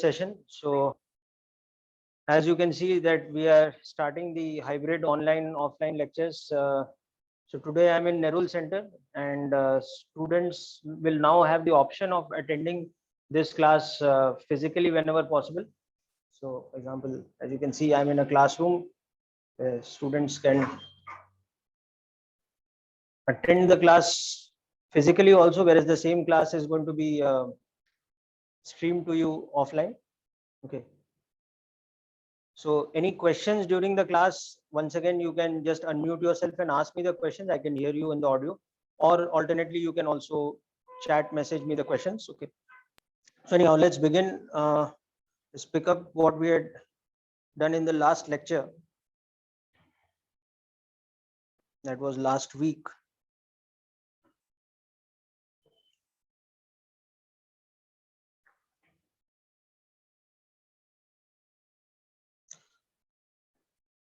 session. So as you can see that we are starting the hybrid online offline lectures. So today I'm in Nerul Center, and students will now have the option of attending this class physically whenever possible. So for example, as you can see, I'm in a classroom. Students can attend the class physically also, whereas the same class is going to be streamed to you offline. Okay. So any questions during the class, once again, you can just unmute yourself and ask me the questions. I can hear you in the audio, or alternately, you can also chat, message me the questions. Okay. So anyhow, let's begin. Let's pick up what we had done in the last lecture. That was last week.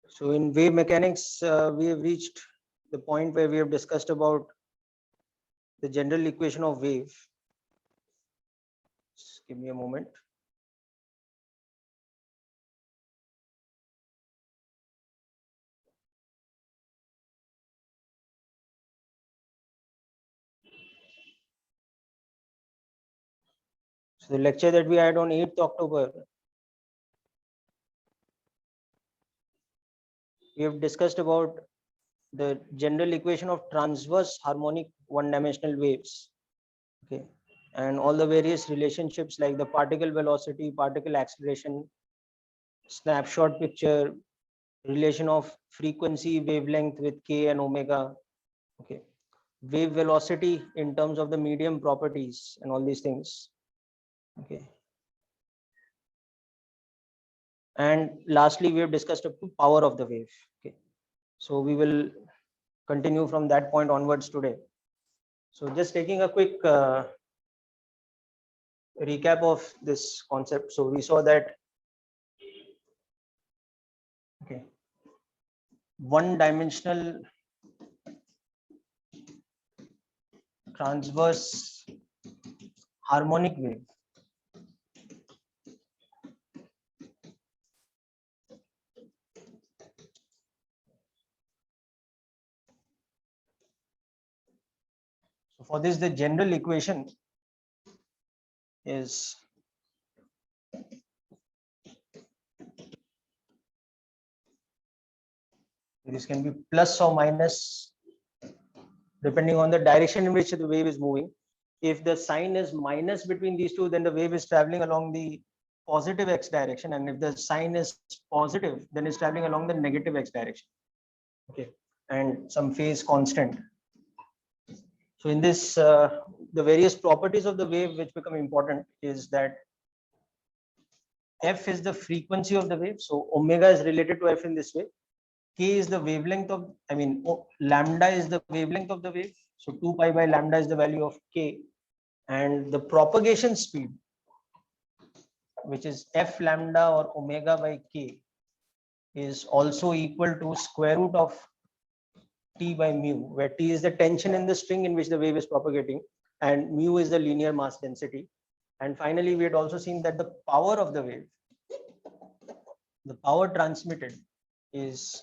So in wave mechanics, we have reached the point where we have discussed about the general equation of wave. Just give me a moment. So the lecture that we had on 8th October, we have discussed about the general equation of transverse harmonic one-dimensional waves. Okay, and all the various relationships like the particle velocity, particle acceleration, snapshot picture, relation of frequency, wavelength with k and omega. Okay, wave velocity in terms of the medium properties and all these things. Okay, and lastly, we have discussed up to power of the wave. Okay, so we will continue from that point onwards today. So just taking a quick recap of this concept. So we saw that, okay, one-dimensional transverse harmonic wave so for this, the general equation is this can be plus or minus depending on the direction in which the wave is moving. If the sign is minus between these two, then the wave is traveling along the positive x direction, and if the sign is positive, then it's traveling along the negative x direction. Okay, and some phase constant. So in this, the various properties of the wave which become important is that f is the frequency of the wave. So omega is related to f in this way. K is the wavelength of, lambda is the wavelength of the wave. So 2 pi by lambda is the value of k. And the propagation speed, which is f lambda or omega by k, is also equal to square root of t by mu, where t is the tension in the string in which the wave is propagating, and mu is the linear mass density. And finally, we had also seen that the power of the wave, the power transmitted, is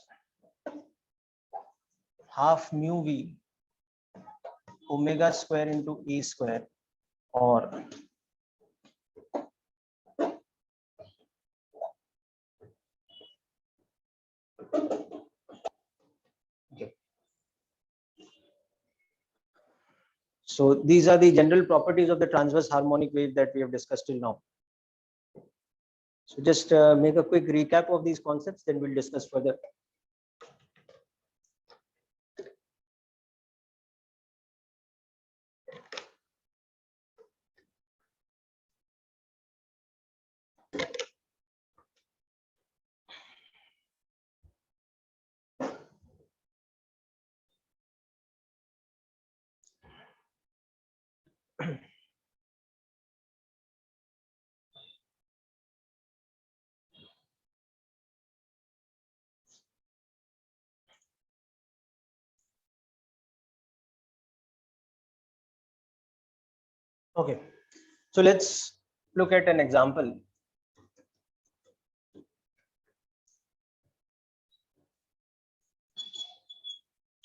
half mu v omega square into a square, or okay. So these are the general properties of the transverse harmonic wave that we have discussed till now. So just make a quick recap of these concepts, then we'll discuss further. Okay, so let's look at an example.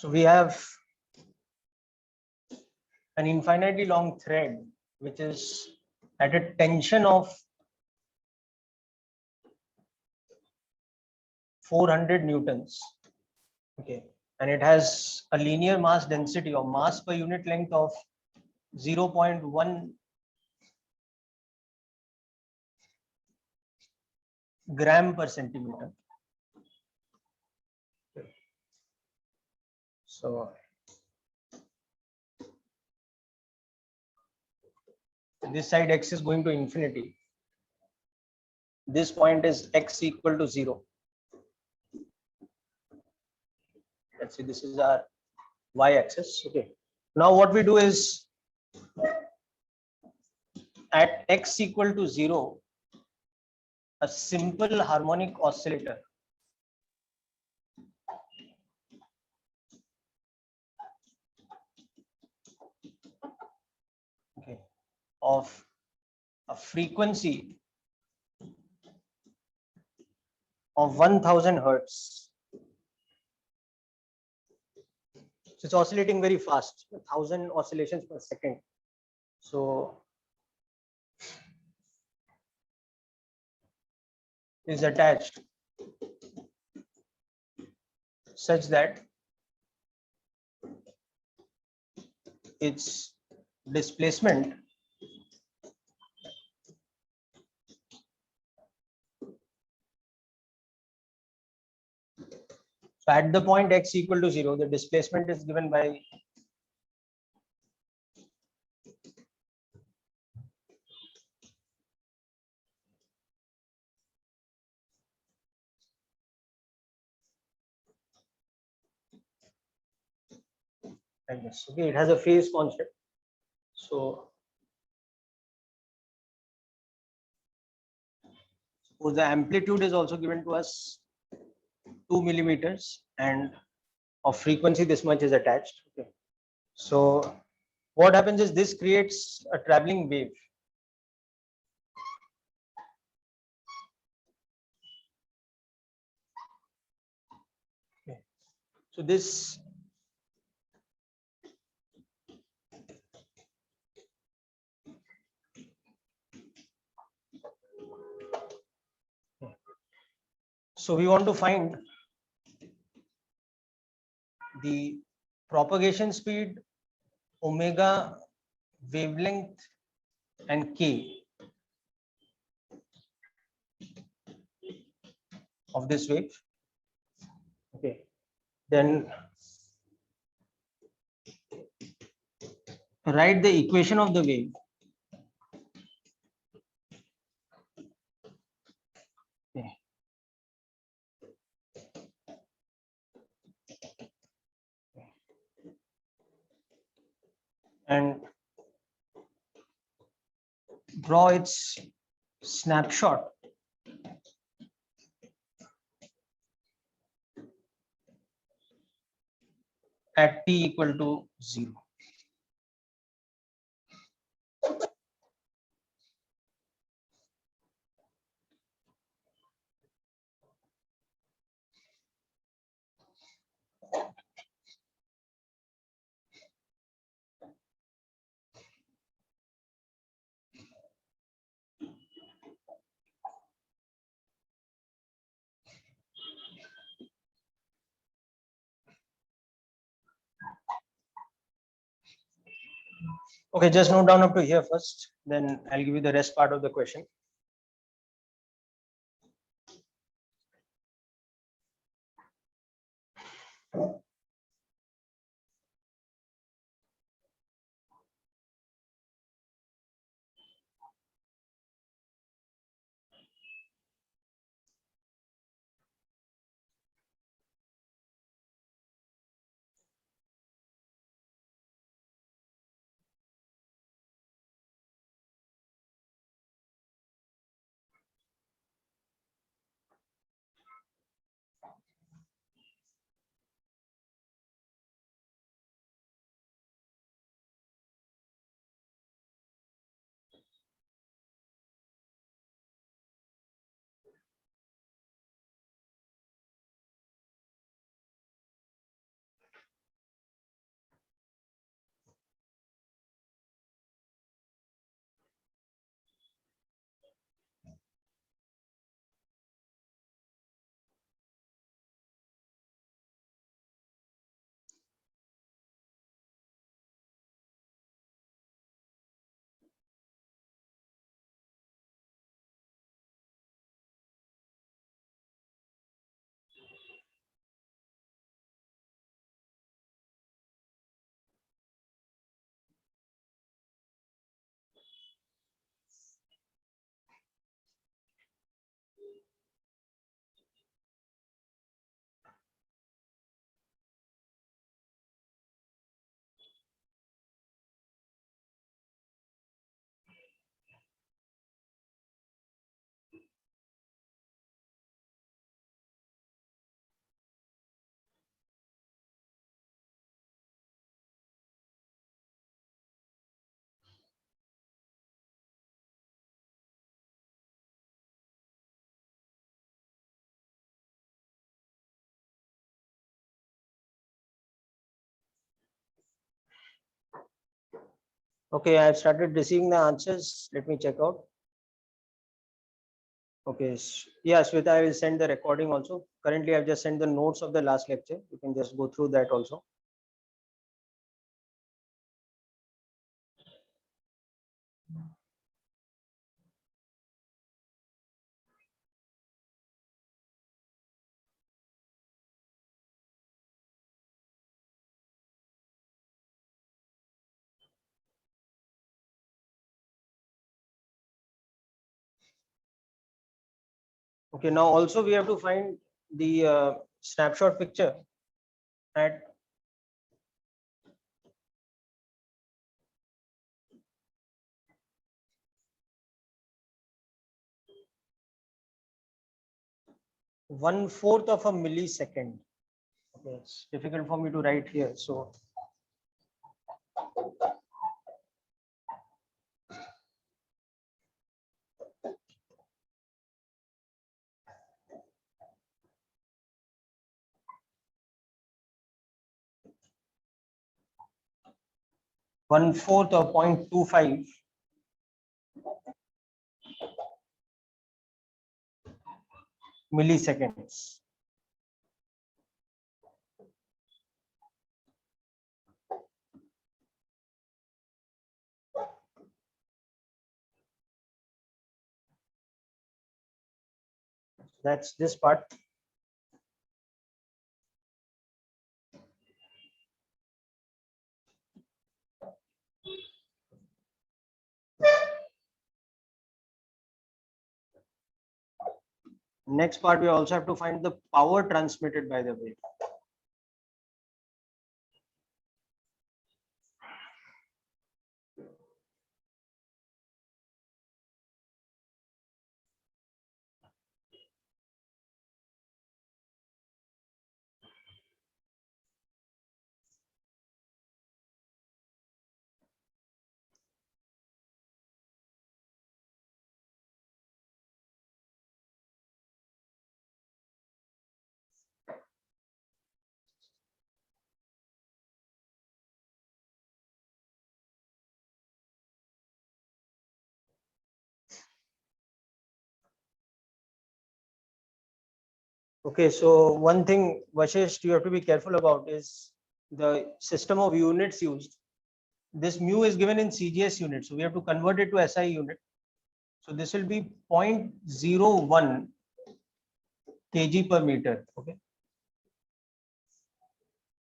So we have an infinitely long thread which is at a tension of 400 newtons. Okay, and it has a linear mass density or mass per unit length of 0.1 gram per centimeter. So this side x is going to infinity. This point is x equal to 0. Let's see, this is our y-axis. Okay. Now what we do is at x equal to 0, a simple harmonic oscillator okay, of a frequency of 1000 hertz. So it's oscillating very fast, 1000 oscillations per second. So is attached such that its displacement so at the point x equal to 0, the displacement is given by like this. Okay, it has a phase constant. So suppose the amplitude is also given to us 2 millimeters and of frequency this much is attached. Okay. So what happens is this creates a traveling wave. Okay. So this so we want to find the propagation speed, omega, wavelength, and k of this wave. Okay. Then write the equation of the wave. Okay. And draw its snapshot at t equal to 0. Okay, just note down up to here first, then I'll give you the rest part of the question. Okay, I've started receiving the answers. Let me check out. Okay, yeah, Shweta, I will send the recording also. Currently, I've just sent the notes of the last lecture. You can just go through that also. Okay, now also we have to find the snapshot picture at one-fourth of a millisecond. Okay, it's difficult for me to write here. So 1/4 or 0.25 milliseconds. That's this part. Next part, we also have to find the power transmitted by the wave. Okay, so one thing, Vashish, you have to be careful about is the system of units used. This mu is given in CGS units, so we have to convert it to SI unit. So this will be 0.01 kg per meter. Okay.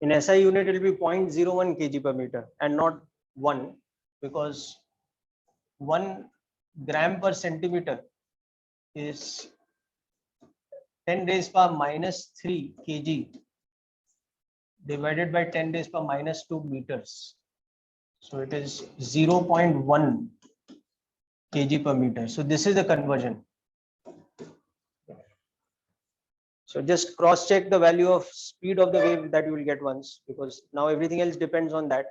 In SI unit, it will be 0.01 kg per meter and not 1, because 1 gram per centimeter is 10 raised power minus 3 kg divided by 10 raised power minus 2 meters. So it is 0.1 kg per meter. So this is the conversion. So just cross check the value of speed of the wave that you will get once, because now everything else depends on that.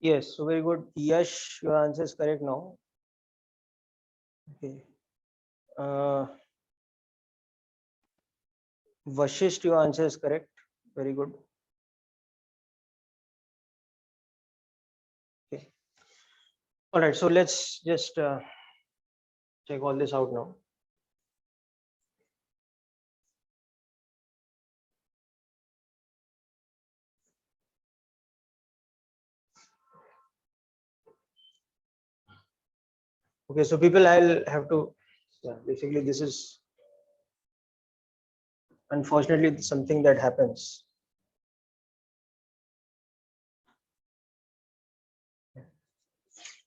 Yes, so very good. Yash, your answer is correct now. Okay. Uh, Vashisht, your answer is correct. Very good. Okay. All right. So let's just check all this out now. Okay. So people, I'll have to. Yeah. Basically, this is unfortunately something that happens.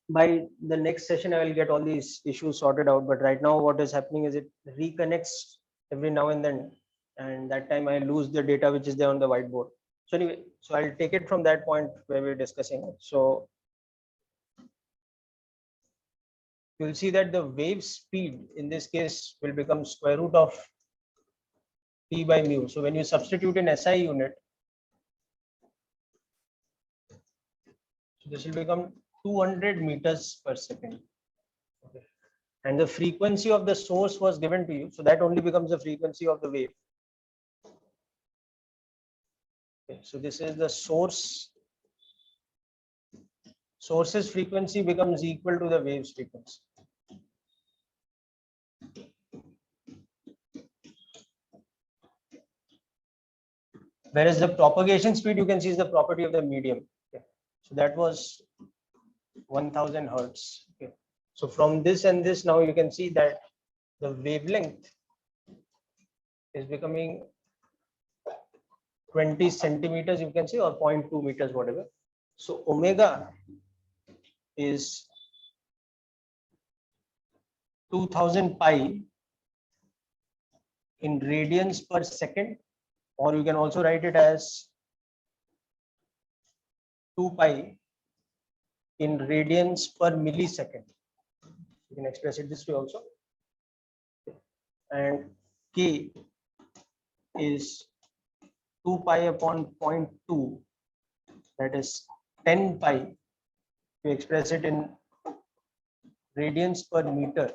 By the next session, I will get all these issues sorted out. But right now, what is happening is it reconnects every now and that time I lose the data which is there on the whiteboard. So anyway, so I'll take it from that point where we're discussing it. So you'll see that the wave speed in this case will become square root of p by mu. So when you substitute in SI unit, so this will become 200 meters per second. Okay. And the frequency of the source was given to you. So that only becomes the frequency of the wave. Okay. So this is the source. Source's frequency becomes equal to the wave's frequency. Whereas the propagation speed, you can see, is the property of the medium. Okay. So that was 1000 hertz. Okay. So from this and this, now you can see that the wavelength is becoming 20 centimeters, you can say, or 0.2 meters, whatever. So omega is 2000 pi in radians per second, or you can also write it as 2 pi in radians per millisecond. You can express it this way also. And k is 2 pi upon 0.2, that is 10 pi. You express it in radians per meter.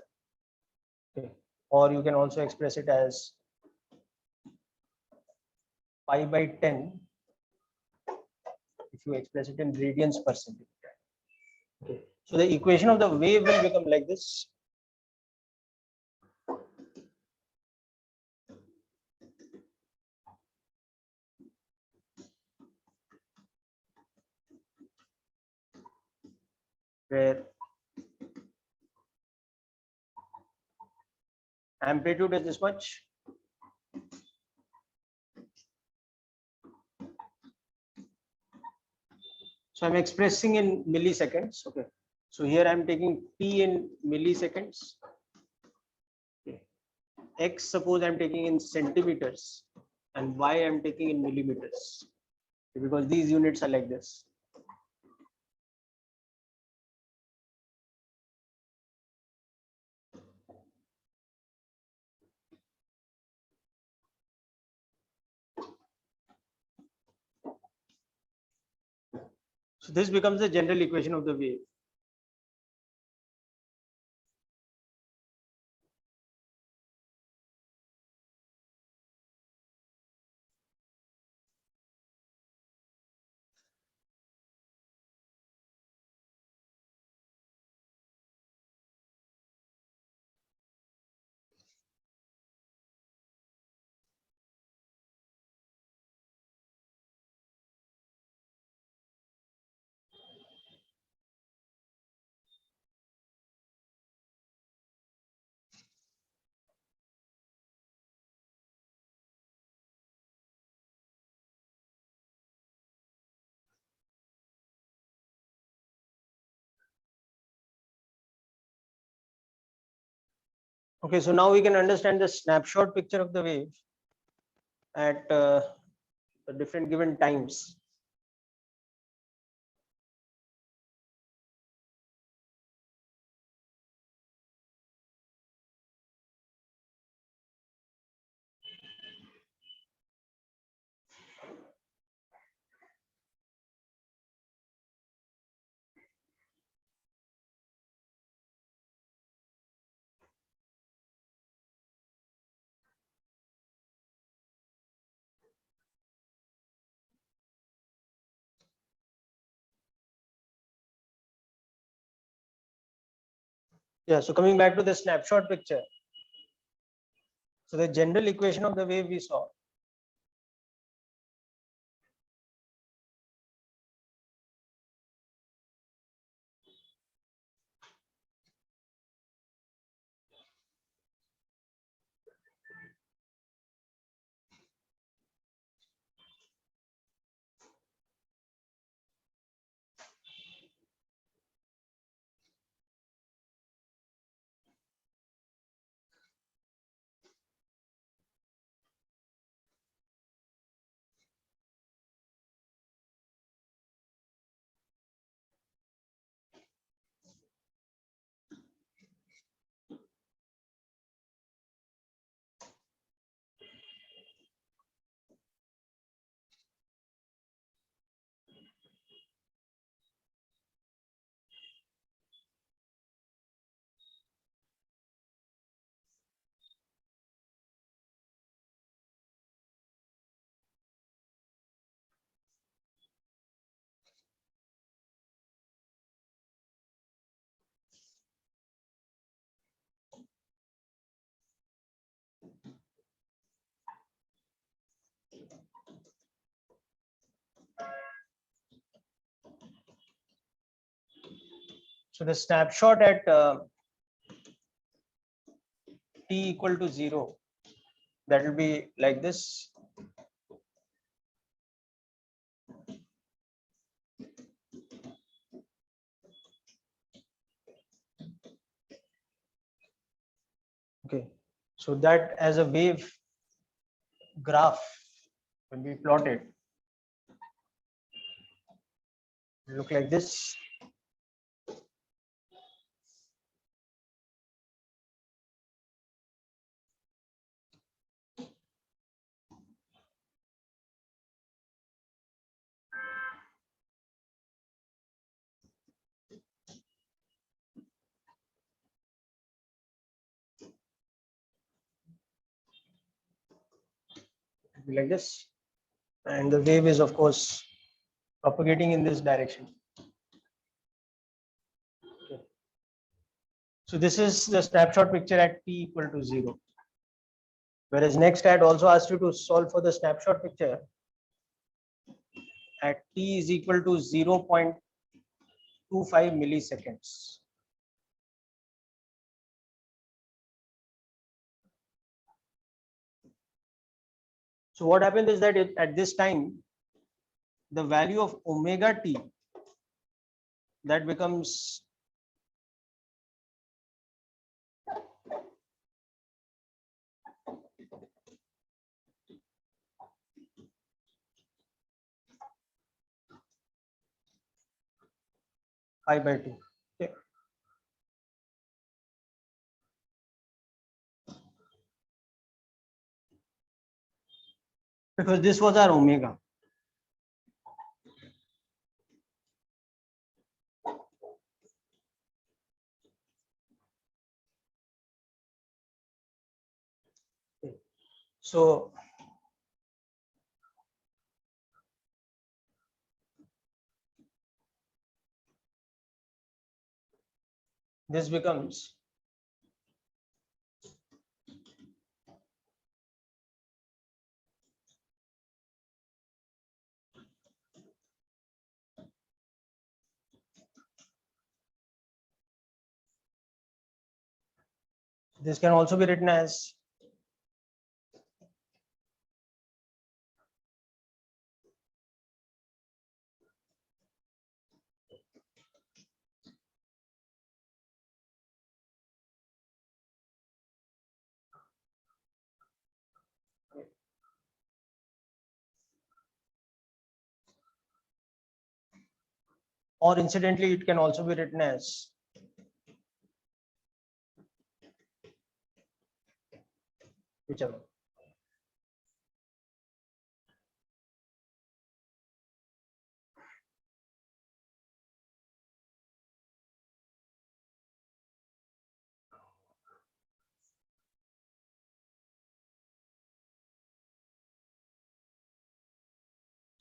Okay. Or you can also express it as pi by 10 if you express it in radians per centimeter. Okay. So the equation of the wave will become like this. Where amplitude is this much. So I'm expressing in milliseconds. Okay. So here I'm taking t in milliseconds. Okay. X, suppose I'm taking in centimeters, and Y I'm taking in millimeters, because these units are like this. So this becomes the general equation of the wave. Okay, so now we can understand the snapshot picture of the wave at the different given times. Yeah, so coming back to the snapshot picture. So the general equation of the wave we saw. So the snapshot at t equal to 0, that will be like this. Okay, so that as a wave graph, when we plot it, look like this. Be like this, and the wave is of course propagating in this direction. Okay. So this is the snapshot picture at t equal to 0. Whereas next I had also asked you to solve for the snapshot picture at t is equal to 0.25 milliseconds. So what happens is that at this time, the value of omega t, that becomes pi by 2. Okay. Because this was our omega. Okay. So this becomes this can also be written as or incidentally it can also be written as whichever.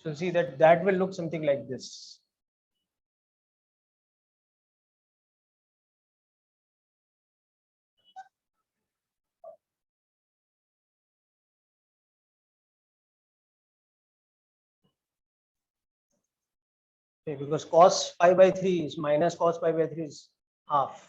So see that will look something like this. Okay, because cos pi by 3 is minus cos pi by 3 is half.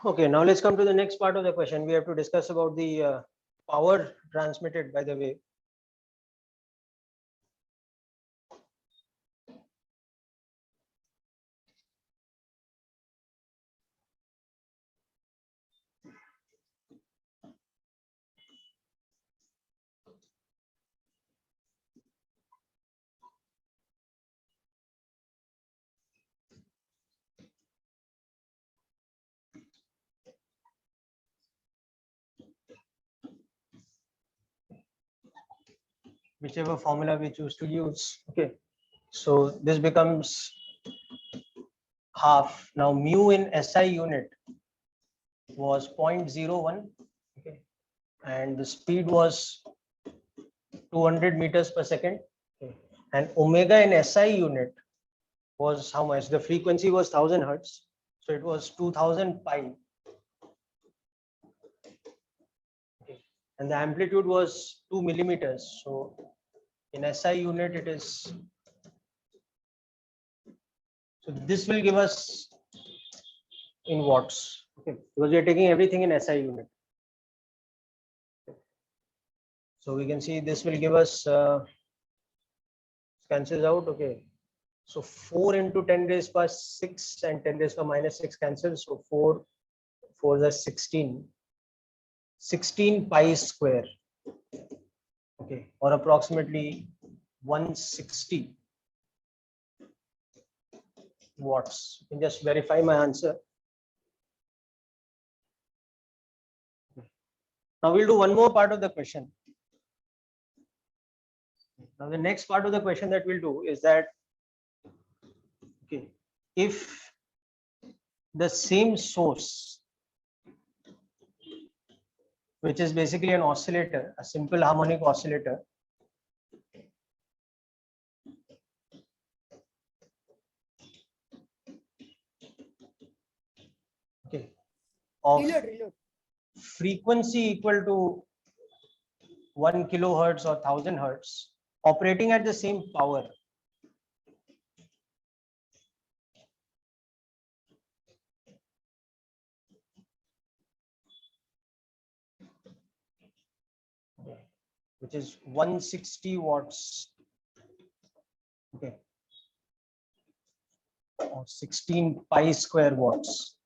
Okay, now let's come to the next part of the question. We have to discuss about the power transmitted by the wave. Whichever formula we choose to use. Okay, so this becomes half. Now mu in SI unit was 0.01. Okay, and the speed was 200 meters per second. Okay. And omega in SI unit was how much? The frequency was 1000 hertz. So it was 2000 pi. Okay. And the amplitude was 2 millimeters. So in SI unit, it is. So this will give us in watts. Okay. Because we are taking everything in SI unit. So we can see this will give us cancels out. Okay. So 4 into 10 raised by 6 and 10 raised by minus 6 cancels. So 4 is 16. 16 pi square. Okay. Or approximately 160 watts. You can just verify my answer. Now we'll do one more part of the question. Now the next part of the question that we'll do is that, okay, if the same source, which is basically an oscillator, a simple harmonic oscillator, okay, of frequency equal to 1 kilohertz or 1000 hertz, operating at the same power, which is 160 watts, okay, or 16 pi square watts,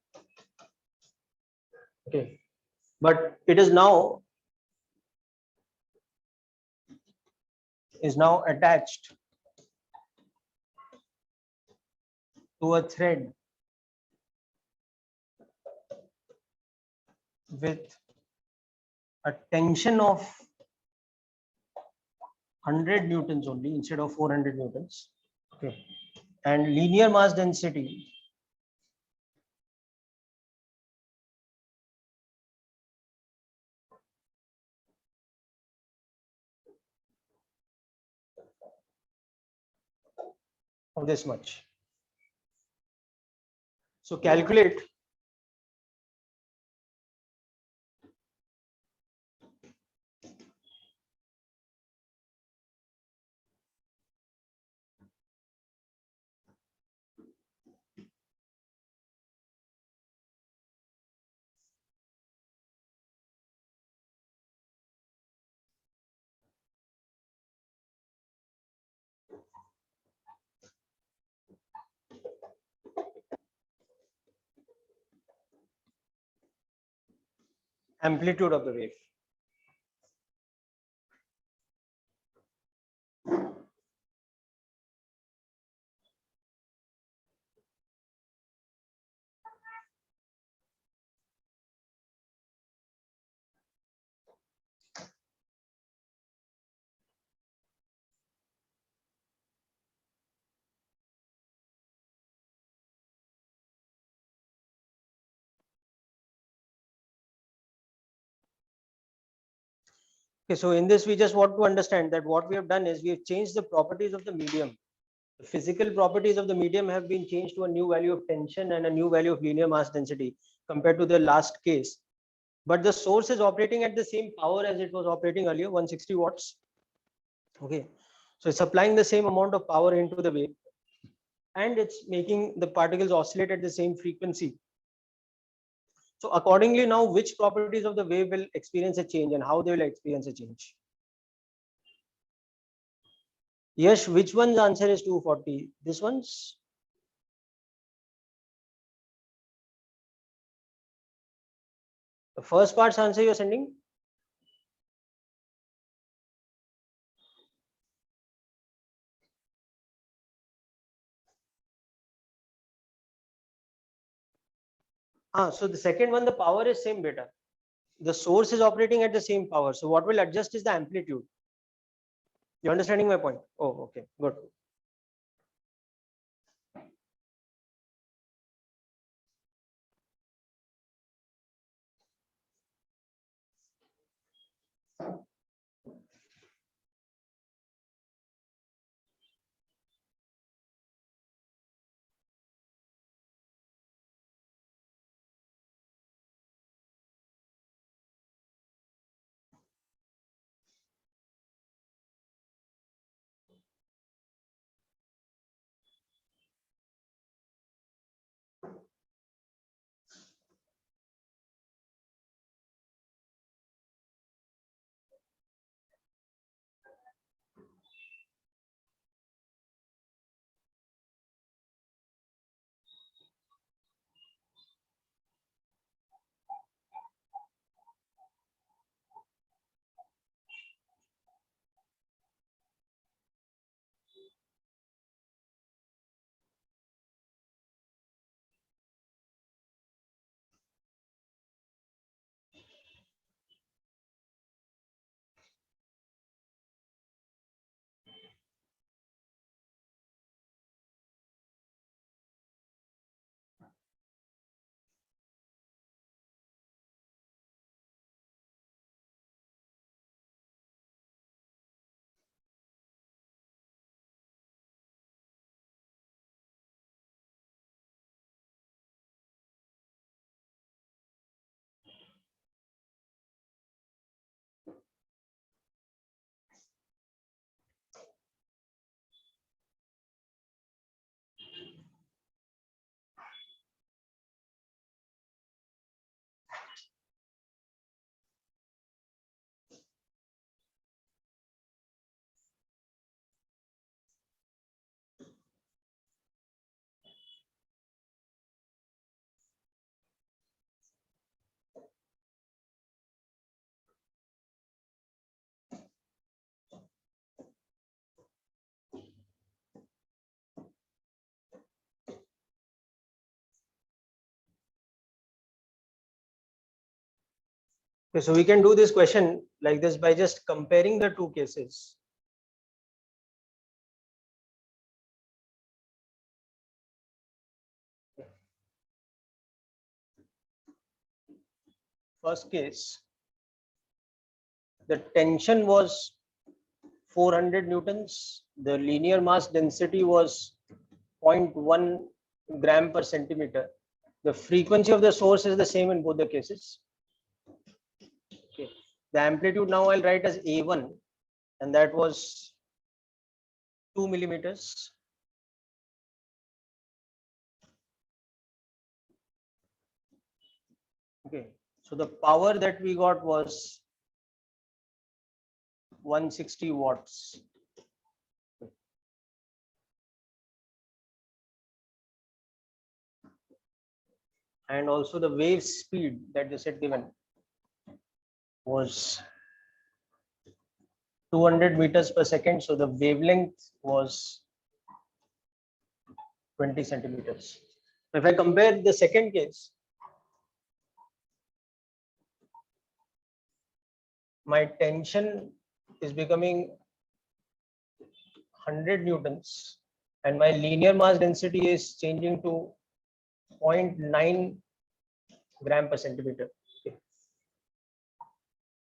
okay, but it is now attached to a thread with a tension of 100 newtons only instead of 400 newtons, okay, and linear mass density of this much. So calculate amplitude of the wave. Okay, so in this we just want to understand that what we have done is we have changed the properties of the medium. The physical properties of the medium have been changed to a new value of tension and a new value of linear mass density compared to the last case. But the source is operating at the same power as it was operating earlier, 160 watts. Okay, so it's applying the same amount of power into the wave, and it's making the particles oscillate at the same frequency. So accordingly, now which properties of the wave will experience a change and how they will experience a change? Yes, which one's answer is 240? This one's? The first part's answer you're sending? So the second one, the power is same beta. The source is operating at the same power. So what will adjust is the amplitude. You're understanding my point? Oh, okay, good. Okay, so we can do this question like this by just comparing the two cases. First case, the tension was 400 newtons, the linear mass density was 0.1 gram per centimeter. The frequency of the source is the same in both the cases. Okay. The amplitude now I'll write as A1, and that was 2 millimeters. Okay, so the power that we got was 160 watts. And also the wave speed that they said given was 200 meters per second. So the wavelength was 20 centimeters. If I compare the second case, my tension is becoming 100 newtons and my linear mass density is changing to 0.9 gram per centimeter. Okay.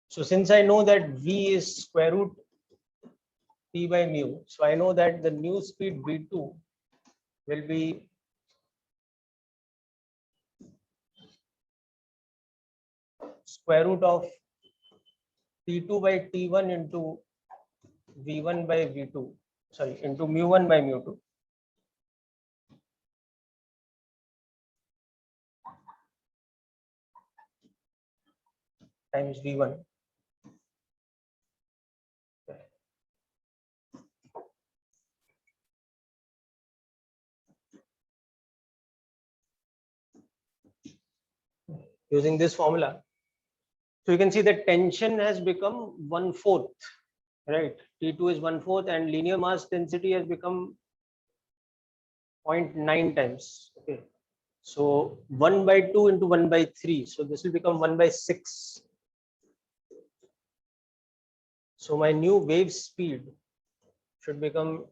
So since I know that V is square root P by mu, so I know that the new speed V2 will be square root of T2 by T1 into V1 by V2, sorry, into mu1 by mu2. Times V1. Using this formula. So you can see that tension has become 1/4, right? T2 is 1/4 and linear mass density has become 0.9 times. Okay. So 1 by 2 into 1 by 3. So this will become 1 by 6. So my new wave speed should become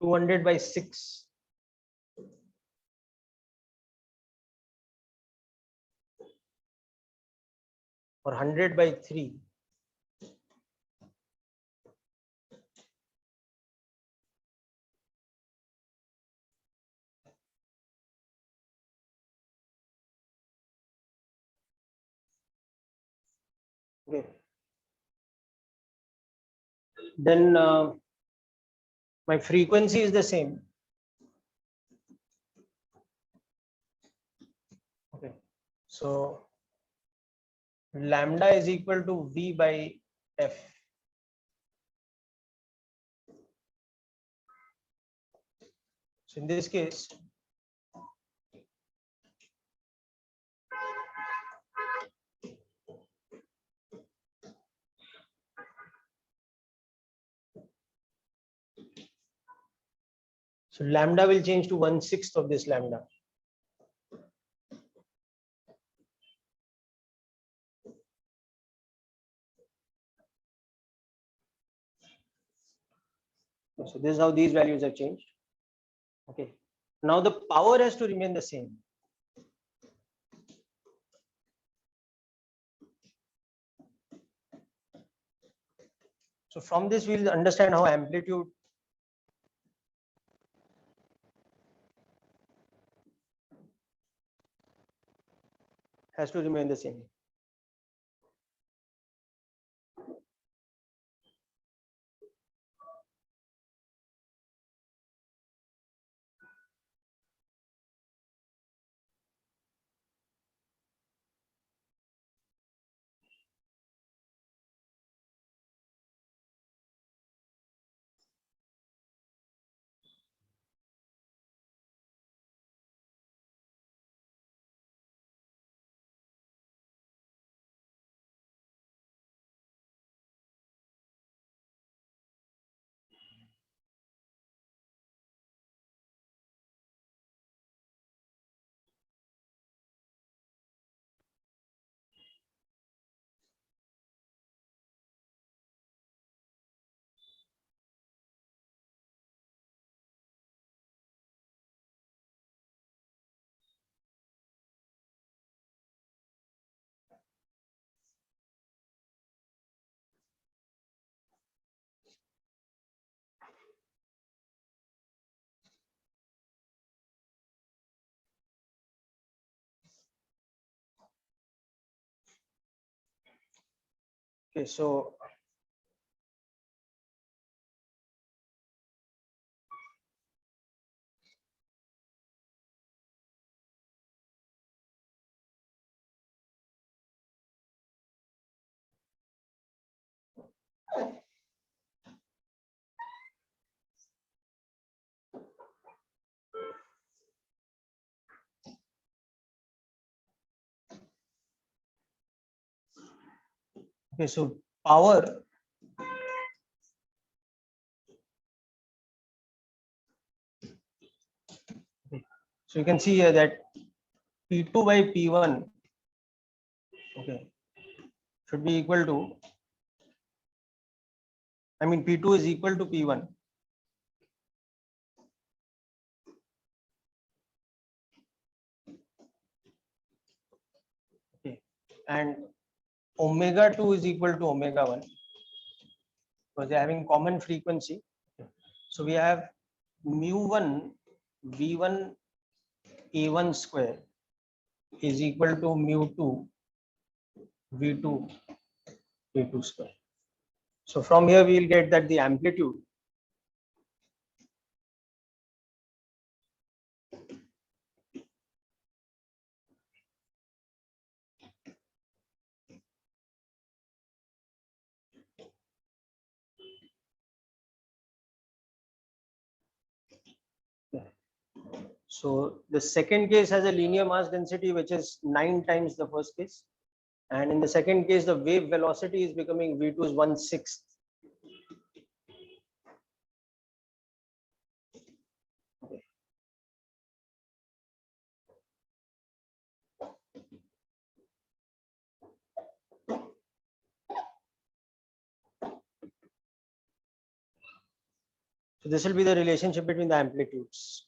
200 by 6. Or 100 by 3. Okay. Then my frequency is the same. Okay. So lambda is equal to V by F. So in this case, so lambda will change to 1/6 of this lambda. So this is how these values have changed. Okay. Now the power has to remain the same. So from this, we'll understand how amplitude has to remain the same. Okay, so okay, so power. So you can see here that P2 by P1, okay, should be equal to, I mean, P2 is equal to P1. Okay, and omega 2 is equal to omega 1 because they're having common frequency. So we have mu1 V1 A1 square is equal to mu2 V2 A2 square. So from here we will get that the amplitude so the second case has a linear mass density which is 9 times the first case. And in the second case, the wave velocity is becoming V2 is 1/6. So this will be the relationship between the amplitudes.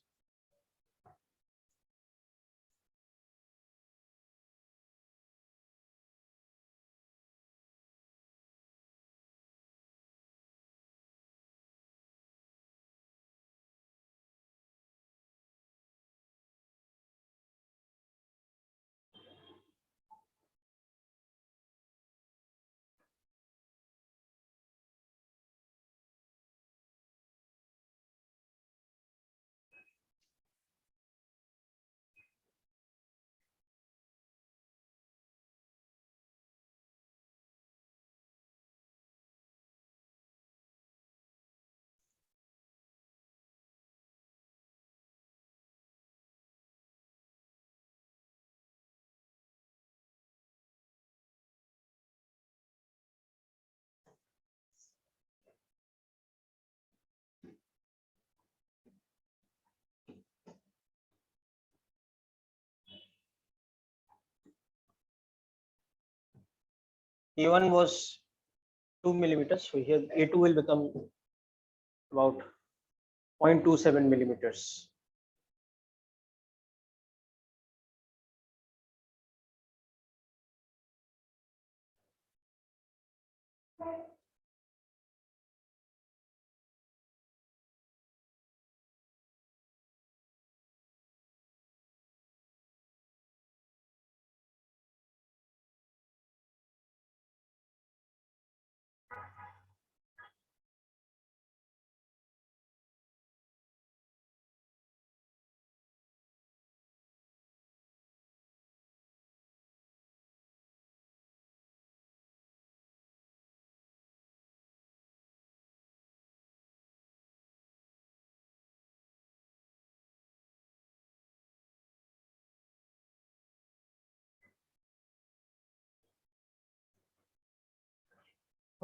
A1 was 2 millimeters. So here A2 will become about 0.27 millimeters.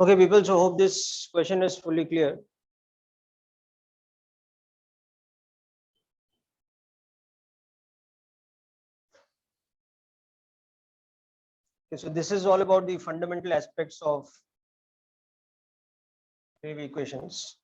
Okay, people. So hope this question is fully clear. Okay, so this is all about the fundamental aspects of wave equations.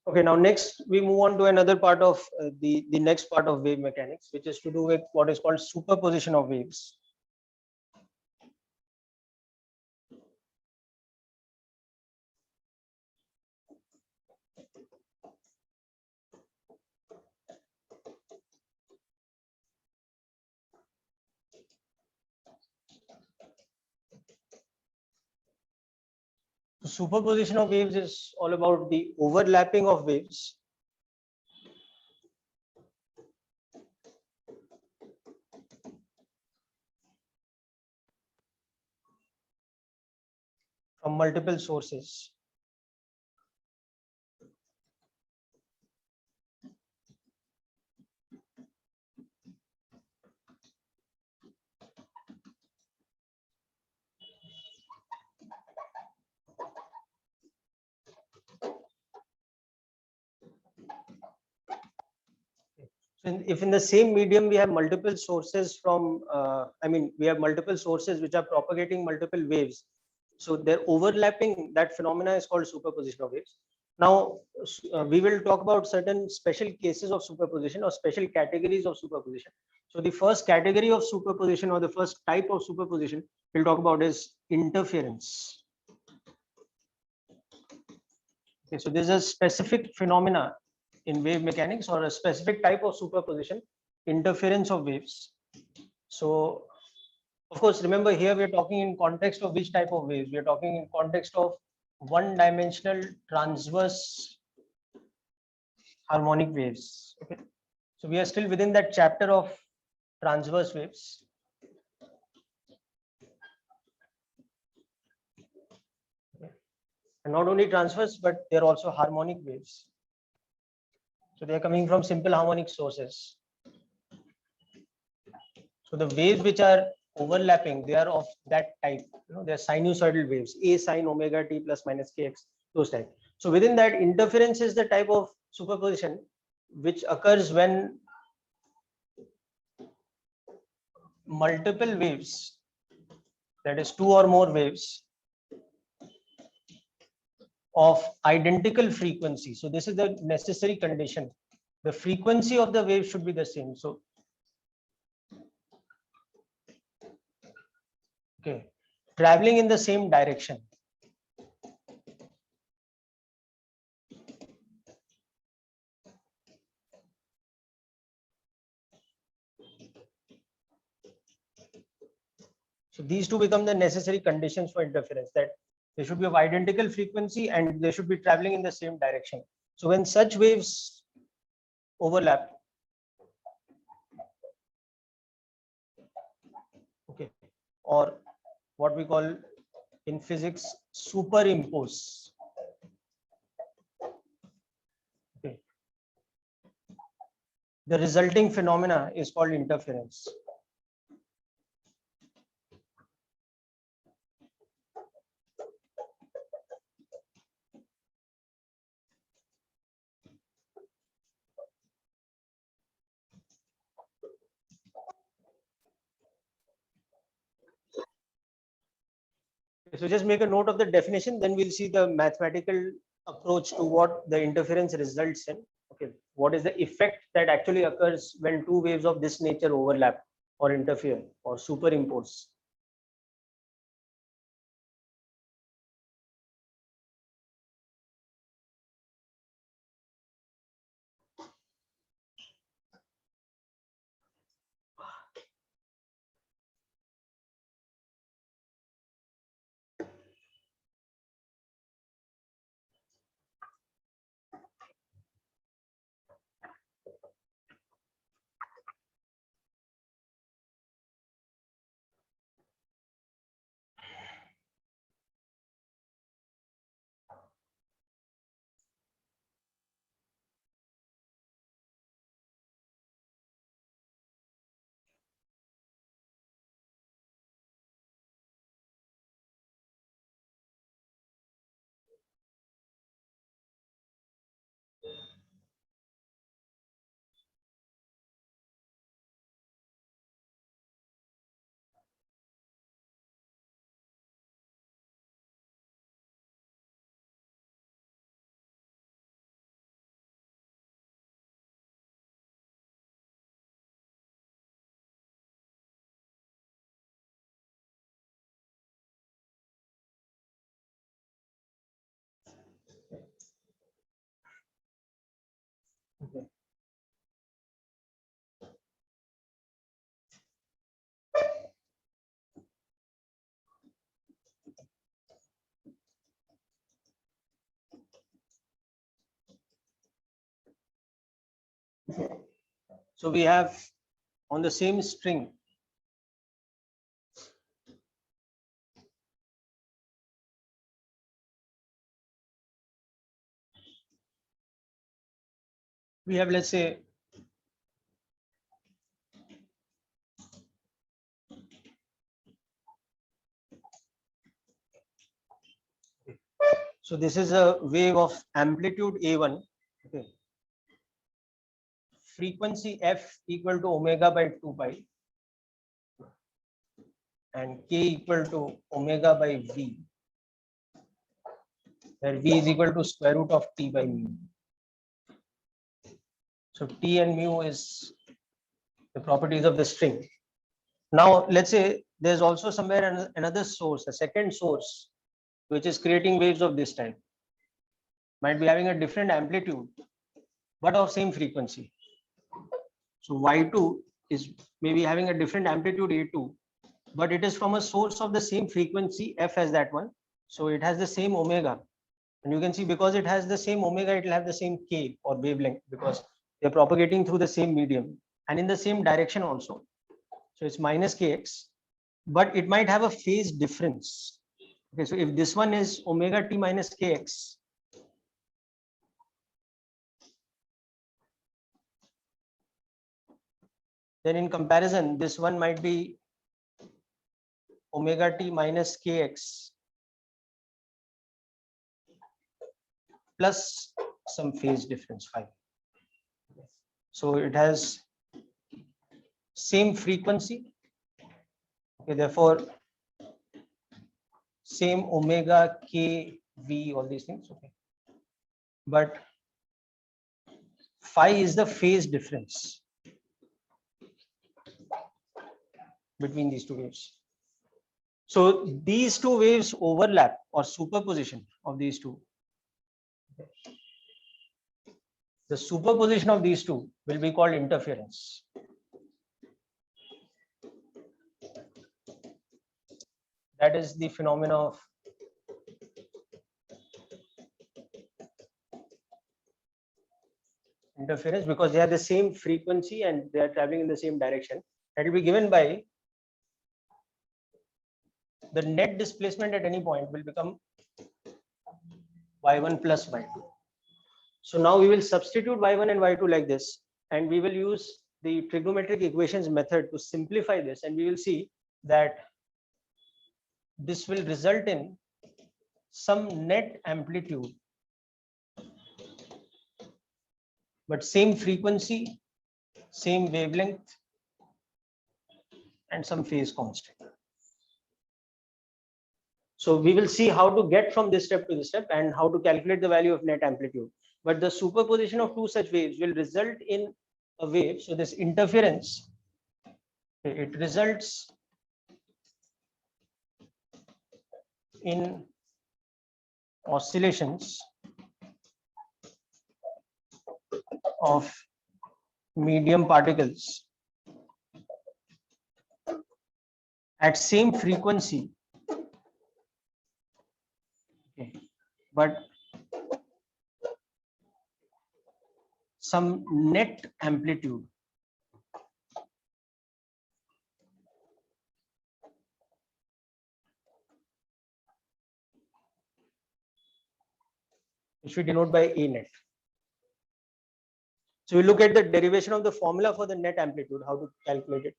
Okay, now next we move on to another part of the next part of wave mechanics, which is to do with what is called superposition of waves. Superposition of waves is all about the overlapping of waves from multiple sources. If in the same medium we have multiple sources from, we have multiple sources which are propagating multiple waves. So they're overlapping, that phenomena is called superposition of waves. Now, we will talk about certain special cases of superposition or special categories of superposition. So the first category of superposition or the first type of superposition we'll talk about is interference. Okay, so there's a specific phenomena in wave mechanics or a specific type of superposition, interference of waves. So, of course, remember here we're talking in context of which type of waves? We're talking in context of one-dimensional transverse harmonic waves. Okay, so we are still within that chapter of transverse waves. Okay. And not only transverse, but they're also harmonic waves. So they are coming from simple harmonic sources. So the waves which are overlapping, they are of that type. They're sinusoidal waves, a sine omega t plus minus kx, those type. So within that, interference is the type of superposition which occurs when multiple waves, that is two or more waves of identical frequency. So this is the necessary condition. The frequency of the wave should be the same. So, okay, traveling in the same direction. So these two become the necessary conditions for interference, that they should be of identical frequency and they should be traveling in the same direction. So when such waves overlap, okay, or what we call in physics superimpose. Okay. The resulting phenomena is called interference. So just make a note of the definition, then we'll see the mathematical approach to what the interference results in. Okay, what is the effect that actually occurs when two waves of this nature overlap or interfere or superimpose? Okay. So we have on the same string we have, let's say, so this is a wave of amplitude A1, okay, frequency f equal to omega by 2 pi and k equal to omega by v, where v is equal to square root of t by mu. So t and mu is the properties of the string. Now let's say there's also somewhere another source, a second source, which is creating waves of this type. Might be having a different amplitude, but of same frequency. So y2 is maybe having a different amplitude A2, but it is from a source of the same frequency f as that one. So it has the same omega. And you can see because it has the same omega, it will have the same k or wavelength because they're propagating through the same medium and in the same direction also. So it's minus kx, but it might have a phase difference. Okay, so if this one is omega t minus kx, then in comparison, this one might be omega t minus kx plus some phase difference phi. So it has same frequency. Okay, therefore, same omega k v, all these things. Okay, but phi is the phase difference between these two waves. So these two waves overlap or superposition of these two. The superposition of these two will be called interference. That is the phenomena of interference because they have the same frequency and they are traveling in the same direction. That will be given by the net displacement at any point will become y1 plus y2. So now we will substitute y1 and y2 like this, and we will use the trigonometric equations method to simplify this, and we will see that this will result in some net amplitude, but same frequency, same wavelength, and some phase constant. So we will see how to get from this step to this step and how to calculate the value of net amplitude. But the superposition of two such waves will result in a wave. So this interference, it results in oscillations of medium particles at same frequency, okay, but some net amplitude which we denote by A net. So we look at the derivation of the formula for the net amplitude, how to calculate it.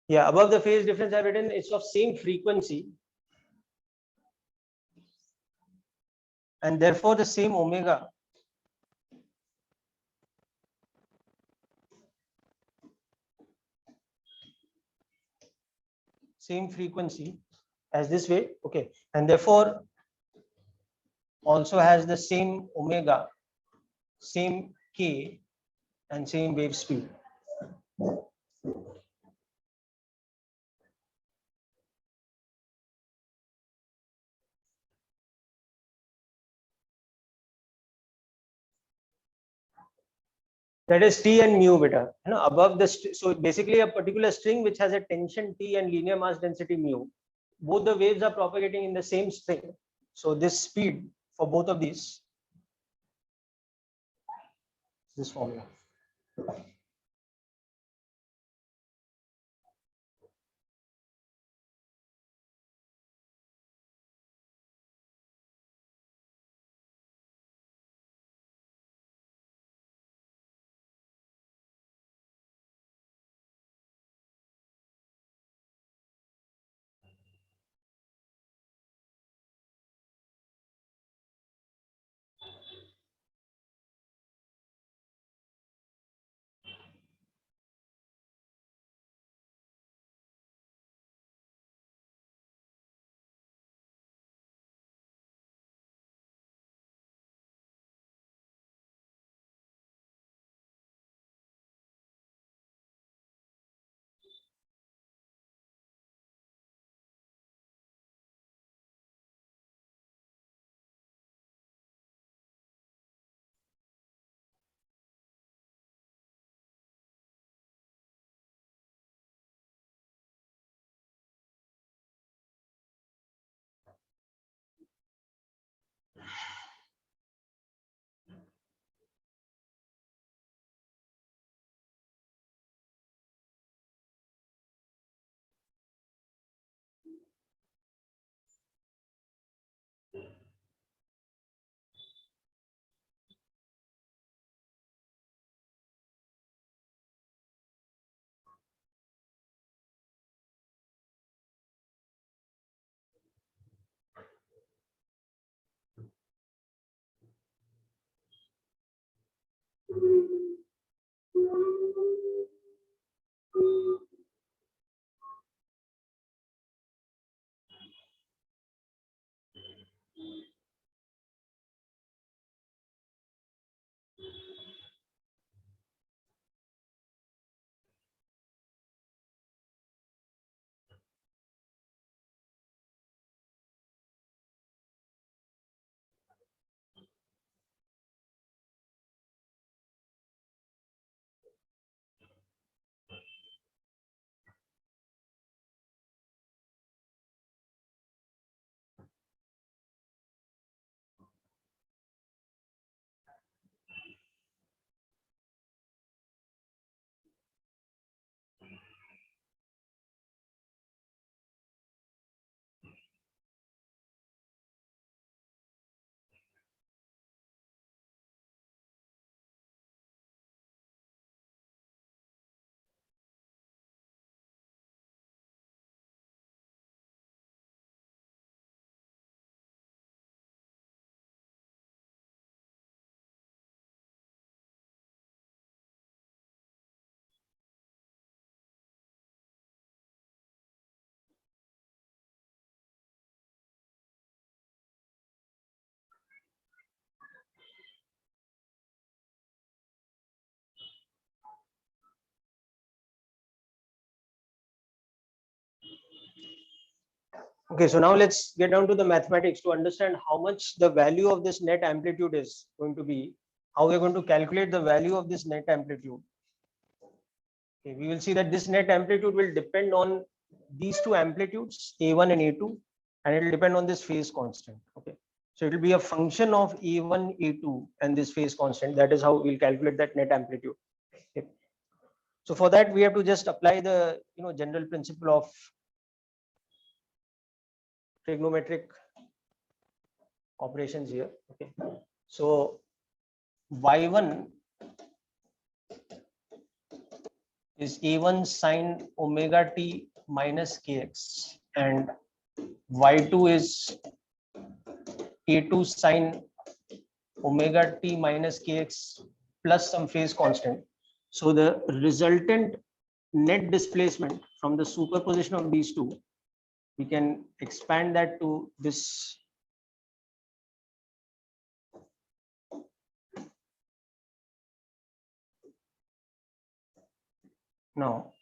Yeah, above the phase difference I've written, it's of same frequency and therefore the same omega same frequency as this wave, okay, and therefore also has the same omega, same k, and same wave speed. That is T and mu beta. You know, above the so basically a particular string which has a tension T and linear mass density mu. Both the waves are propagating in the same string. So this speed for both of these, this formula. Okay, so now let's get down to the mathematics to understand how much the value of this net amplitude is going to be, how we're going to calculate the value of this net amplitude. Okay, we will see that this net amplitude will depend on these two amplitudes, A1 and A2, and it will depend on this phase constant. Okay, so it will be a function of A1, A2, and this phase constant. That is how we'll calculate that net amplitude. Okay. So for that, we have to just apply the general principle of trigonometric operations here. Okay, so y1 is a1 sine omega t minus kx, and y2 is a2 sine omega t minus kx plus some phase constant. So the resultant net displacement from the superposition of these two, we can expand that to this. Now,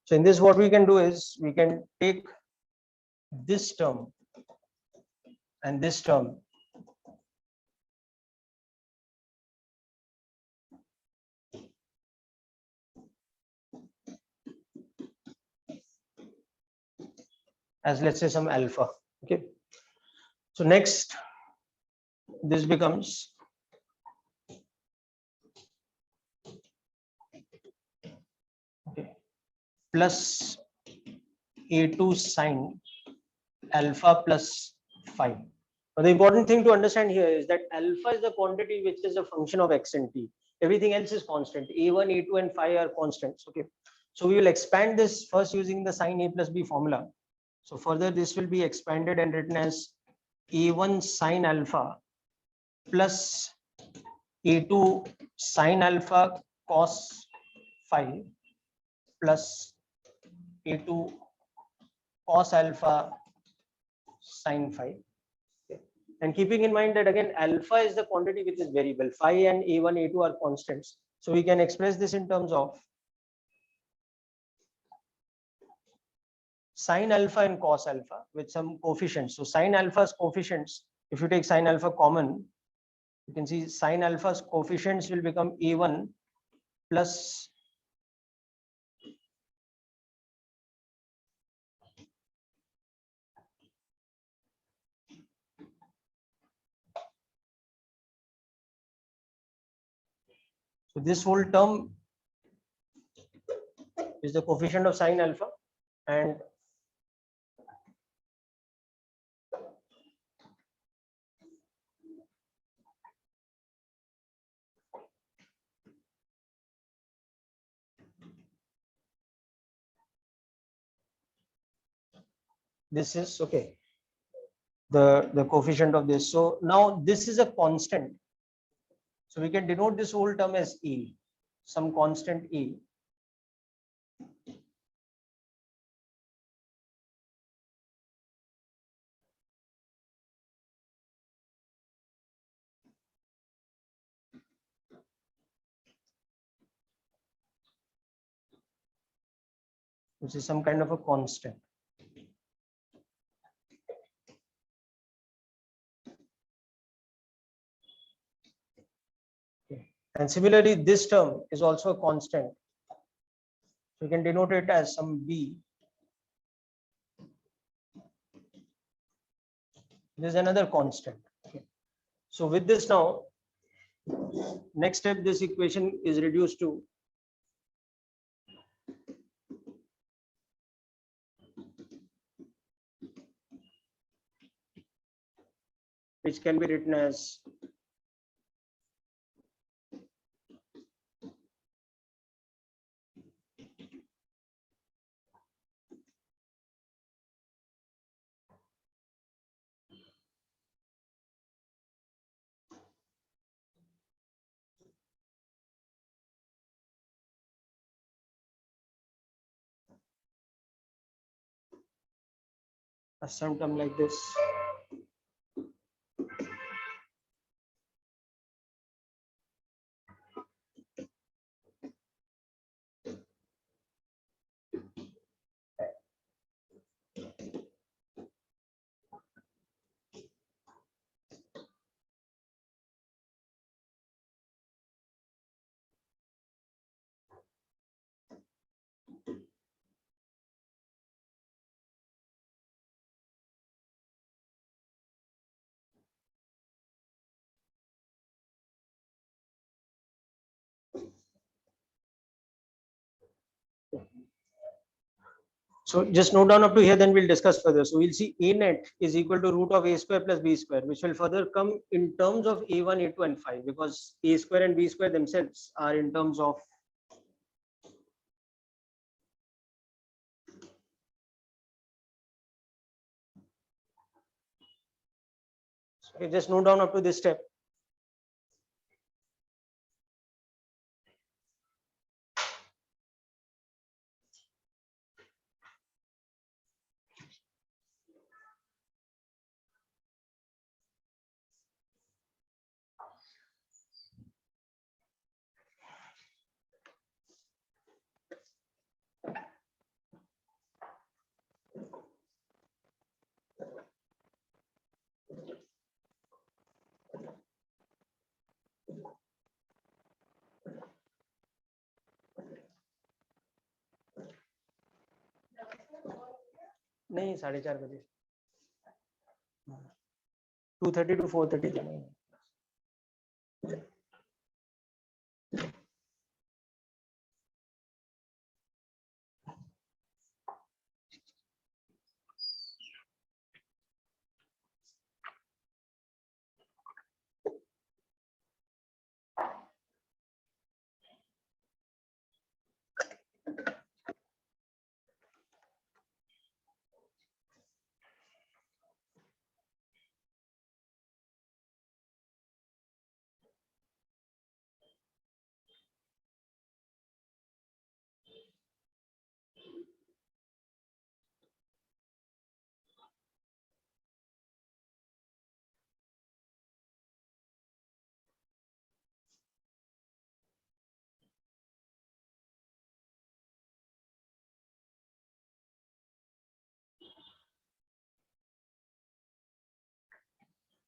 So in this, what we can do is we can take this term and this term as, let's say, some alpha. Okay. So next, this becomes plus a2 sine alpha plus phi. Now, the important thing to understand here is that alpha is the quantity which is a function of x and t. Everything else is constant. A1, A2, and phi are constants. Okay. So we will expand this first using the sine a plus b formula. So further, this will be expanded and written as A1 sine alpha plus A2 sine alpha cos phi plus A2 cos alpha sine phi. Okay. And keeping in mind that again alpha is the quantity which is variable, phi and a1 a2 are constants, so we can express this in terms of sine alpha and cos alpha with some coefficients. So sine alpha's coefficients, if you take sine alpha common, you can see sine alpha's coefficients will become a1 plus so this whole term is the coefficient of sine alpha, and this is okay, the coefficient of this. So now this is a constant, so we can denote this whole term as a, some constant a. Which is some kind of a constant. Okay. And similarly, this term is also a constant. So you can denote it as some b. This is another constant. Okay. So with this now, next step, this equation is reduced to which can be written as some term like this. So just note down up to here, then we'll discuss further. So we'll see a net is equal to root of a square plus b square, which will further come in terms of a1, a2, and phi, because a square and b square themselves are in terms of okay, just note down up to this step. नहीं 4:30 बजे 2:30 to 4:30 जाना है।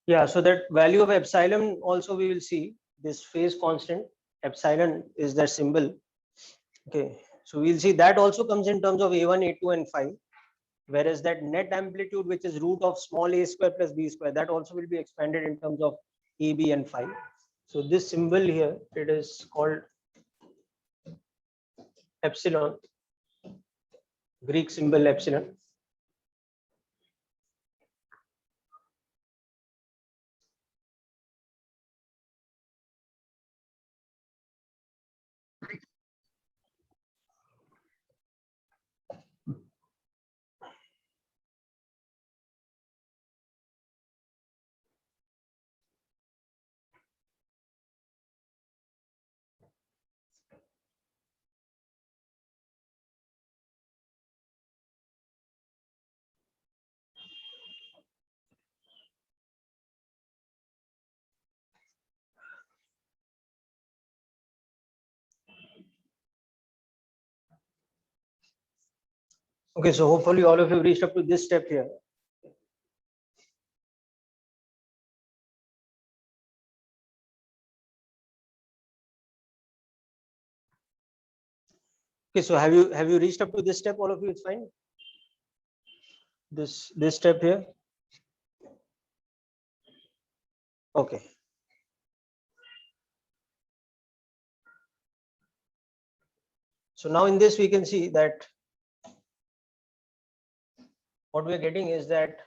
Yeah, so that value of epsilon also we will see this phase constant epsilon is that symbol. Okay, so we'll see that also comes in terms of a1, a2 and 5, whereas that net amplitude which is root of small a square plus b square, that also will be expanded in terms of a, b and 5. So this symbol here, it is called epsilon, Greek symbol epsilon. Okay, so hopefully all of you have reached up to this step here. Okay, so have you reached up to this step? All of you, it's fine. This step here. Okay. So now in this we can see that what we are getting is that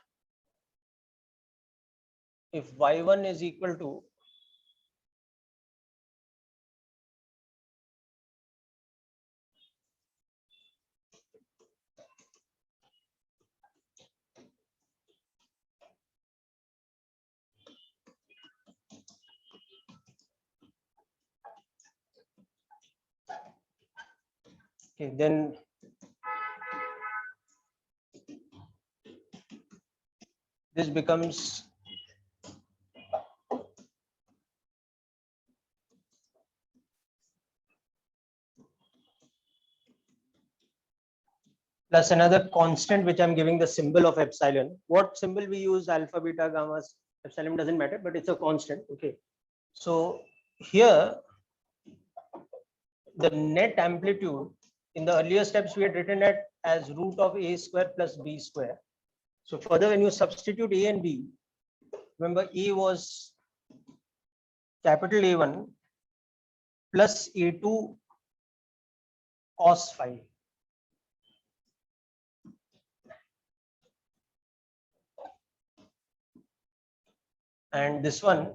if y1 is equal to okay, then this becomes plus another constant which I'm giving the symbol of epsilon. What symbol we use, alpha, beta, gamma, epsilon doesn't matter, but it's a constant. Okay. So here the net amplitude in the earlier steps we had written it as root of a square plus b square. So further when you substitute a and b, remember a was capital A1 plus A2 cos phi. And this one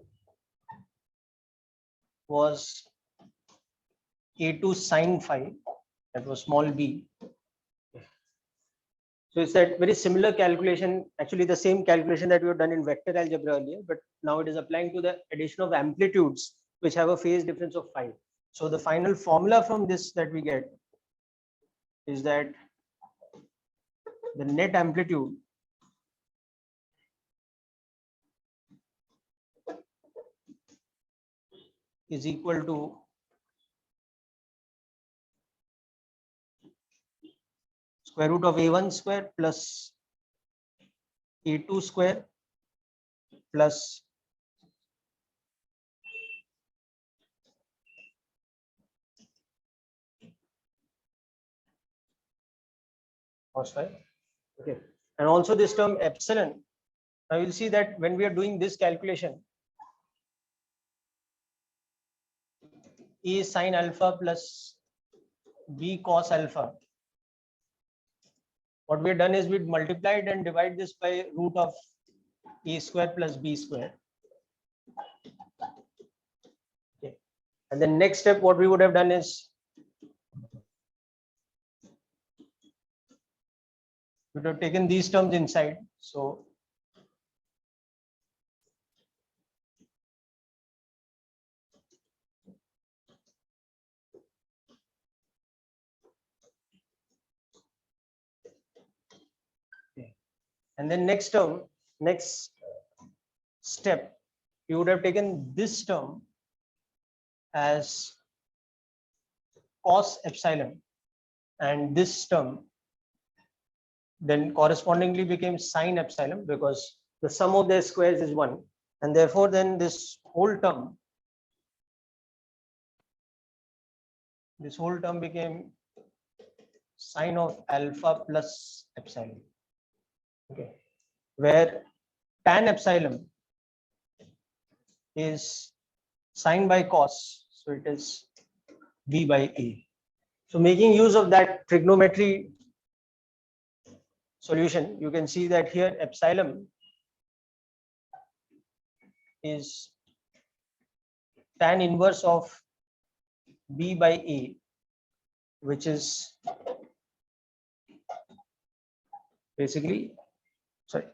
was A2 sin phi, that was small b. So it's that very similar calculation, actually the same calculation that we have done in vector algebra earlier, but now it is applying to the addition of amplitudes which have a phase difference of phi. So the final formula from this that we get is that the net amplitude is equal to square root of a1 square plus a2 square plus cos phi. Okay. and also this term epsilon. Now you'll see that when we are doing this calculation, E is sine alpha plus B cos alpha. What we have done is we multiplied and divide this by root of A square plus B square. Okay. And then next step, what we would have done is we would have taken these terms inside. So and then next term, next step, you would have taken this term as cos epsilon, and this term then correspondingly became sine epsilon because the sum of their squares is 1, and therefore then this whole term became sine of alpha plus epsilon. Okay, where tan epsilon is sine by cos, so it is V by A. So making use of that trigonometry solution, you can see that here epsilon is tan inverse of B by A, which is basically, sorry,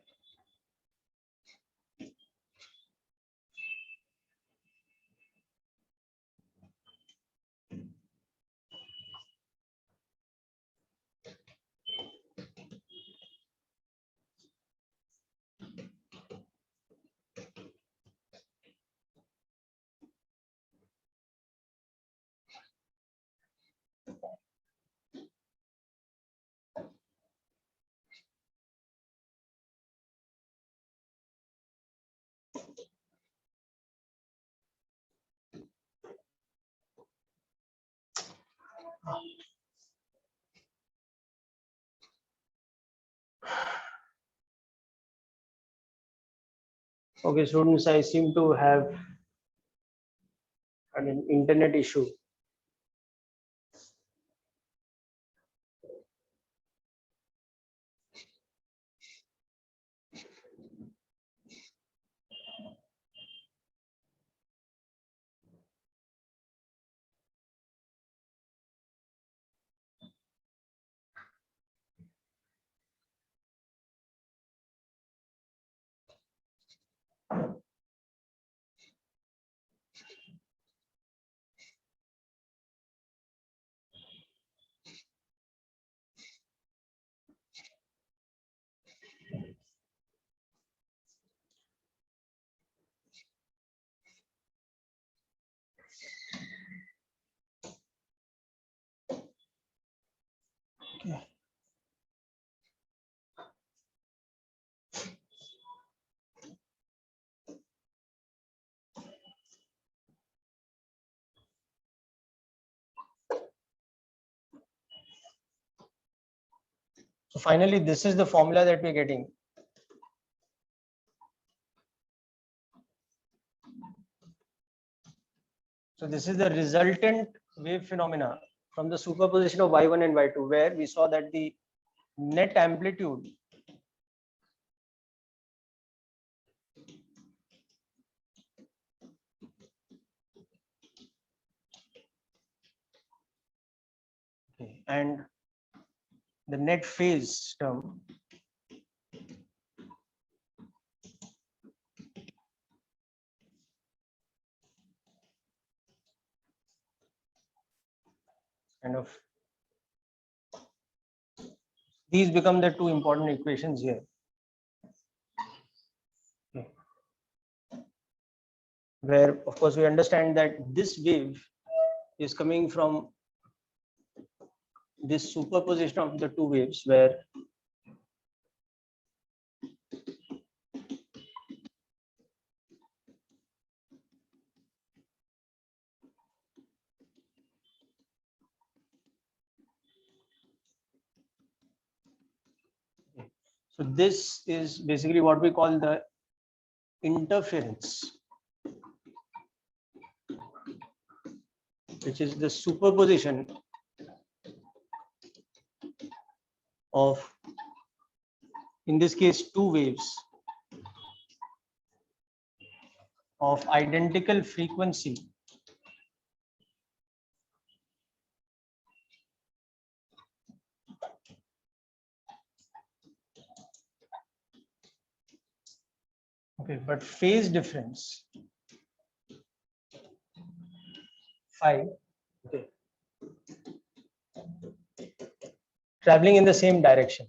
okay, students, I seem to have an internet issue. Okay. So finally, this is the formula that we're getting. So this is the resultant wave phenomena from the superposition of y1 and y2, where we saw that the net amplitude and the net phase term kind of, these become the two important equations here. Okay. Where of course we understand that this wave is coming from this superposition of the two waves, where So this is basically what we call the interference, which is the superposition of, in this case, two waves of identical frequency okay, but phase difference phi, okay, traveling in the same direction.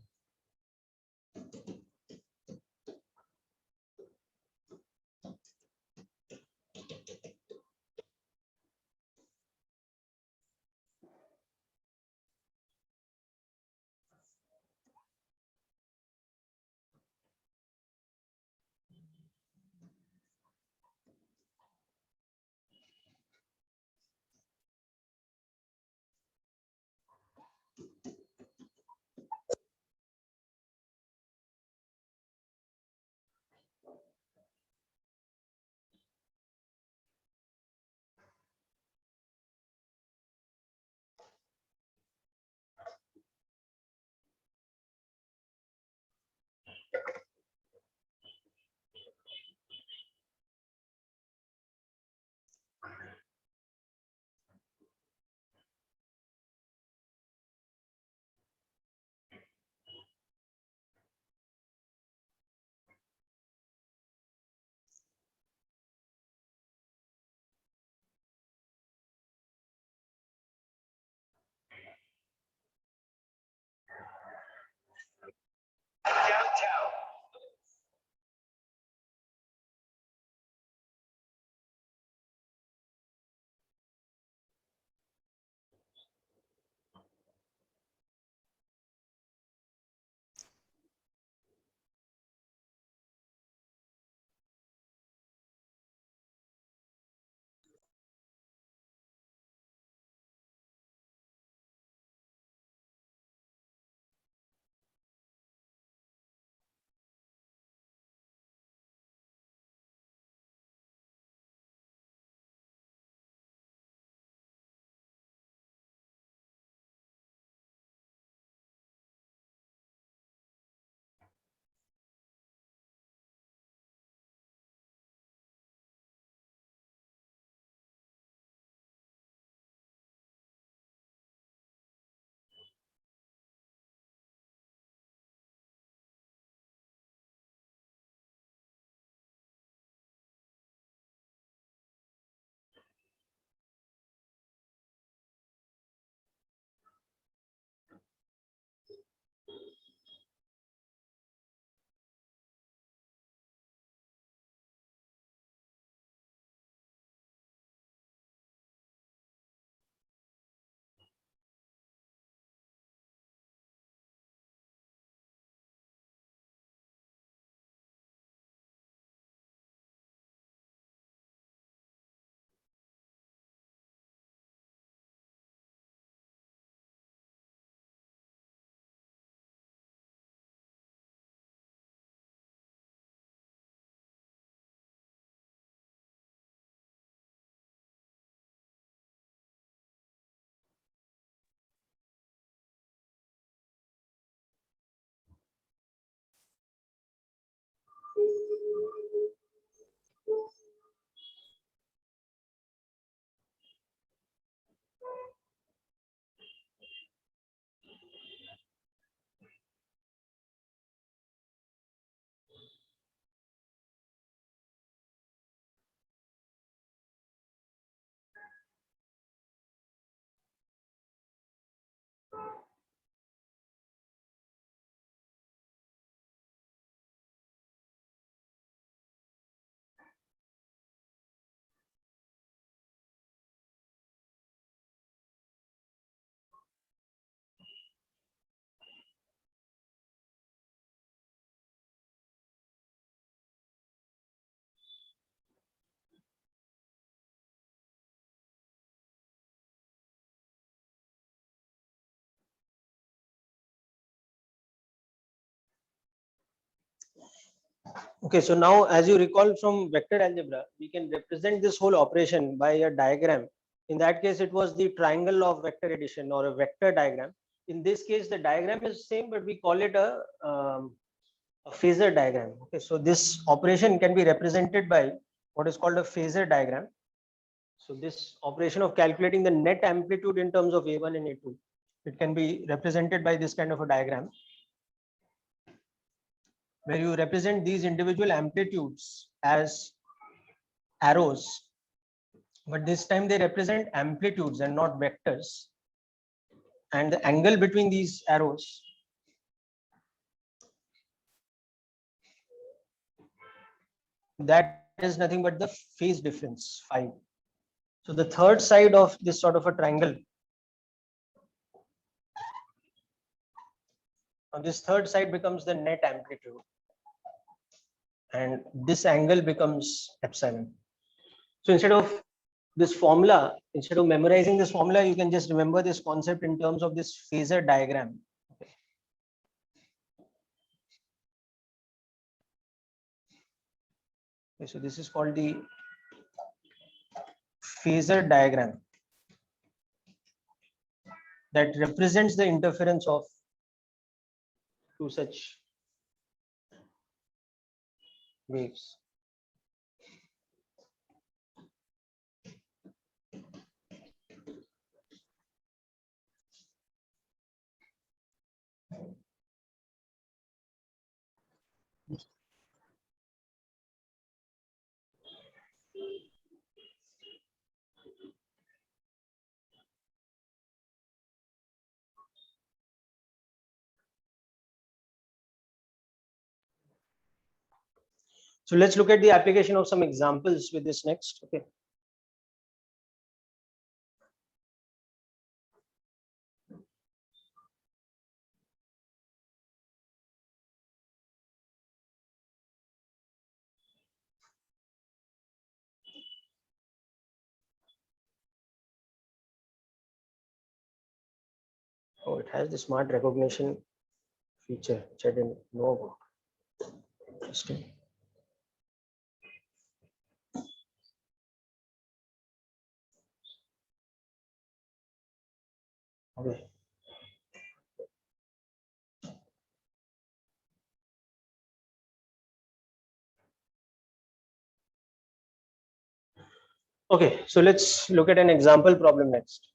Okay, so now as you recall from vector algebra, we can represent this whole operation by a diagram. In that case, it was the triangle of vector addition or a vector diagram. In this case, the diagram is same, but we call it a phasor diagram. Okay, so this operation can be represented by what is called a phasor diagram. So this operation of calculating the net amplitude in terms of A1 and A2, it can be represented by this kind of a diagram, where you represent these individual amplitudes as arrows, but this time they represent amplitudes and not vectors. And the angle between these arrows that is nothing but the phase difference phi. So the third side of this sort of a triangle, on this third side becomes the net amplitude, and this angle becomes epsilon. So instead of this formula, instead of memorizing this formula, you can just remember this concept in terms of this phasor diagram. Okay, so this is called the phasor diagram that represents the interference of two such waves. So let's look at the application of some examples with this next. Okay. Oh, it has the smart recognition feature, which I didn't know about. Interesting. Okay. Okay, so let's look at an example problem next.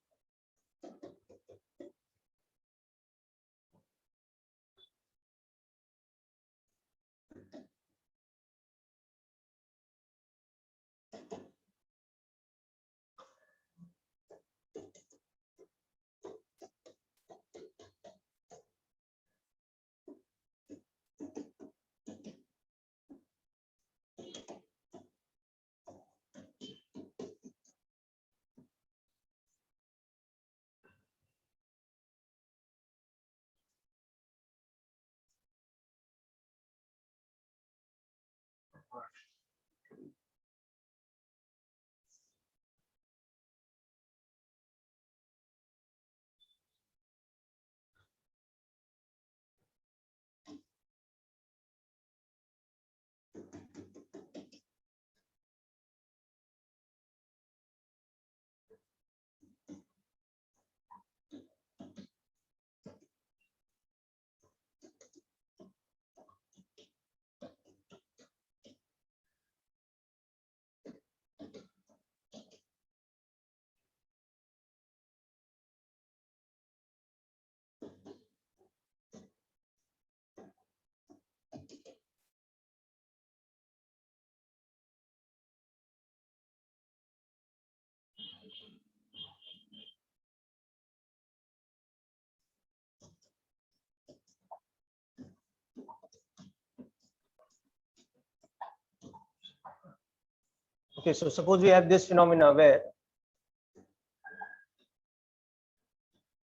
Okay, so suppose we have this phenomena where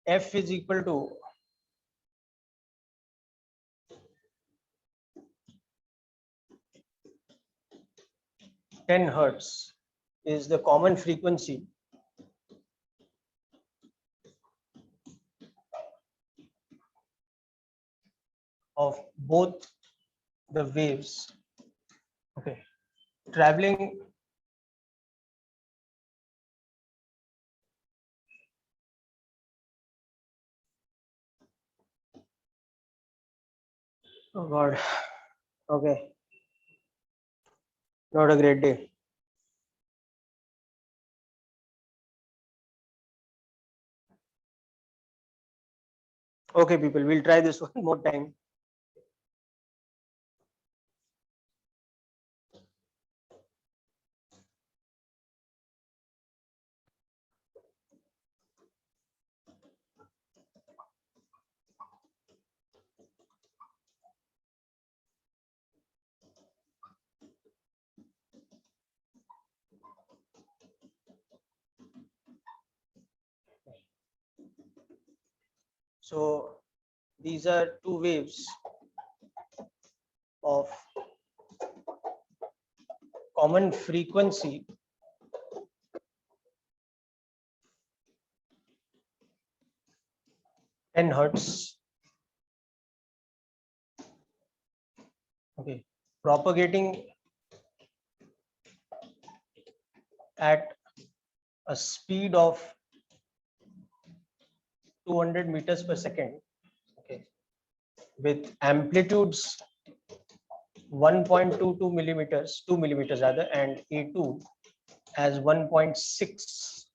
f is equal to 10 hertz is the common frequency of both the waves Okay, traveling. Oh God. Okay, not a great day. Okay, people, we'll try this one more time. So these are two waves of common frequency 10 hertz. Okay, propagating at a speed of 200 meters per second. Okay, with amplitudes 1.22 millimeters, 2 millimeters rather, and A2 as 1.6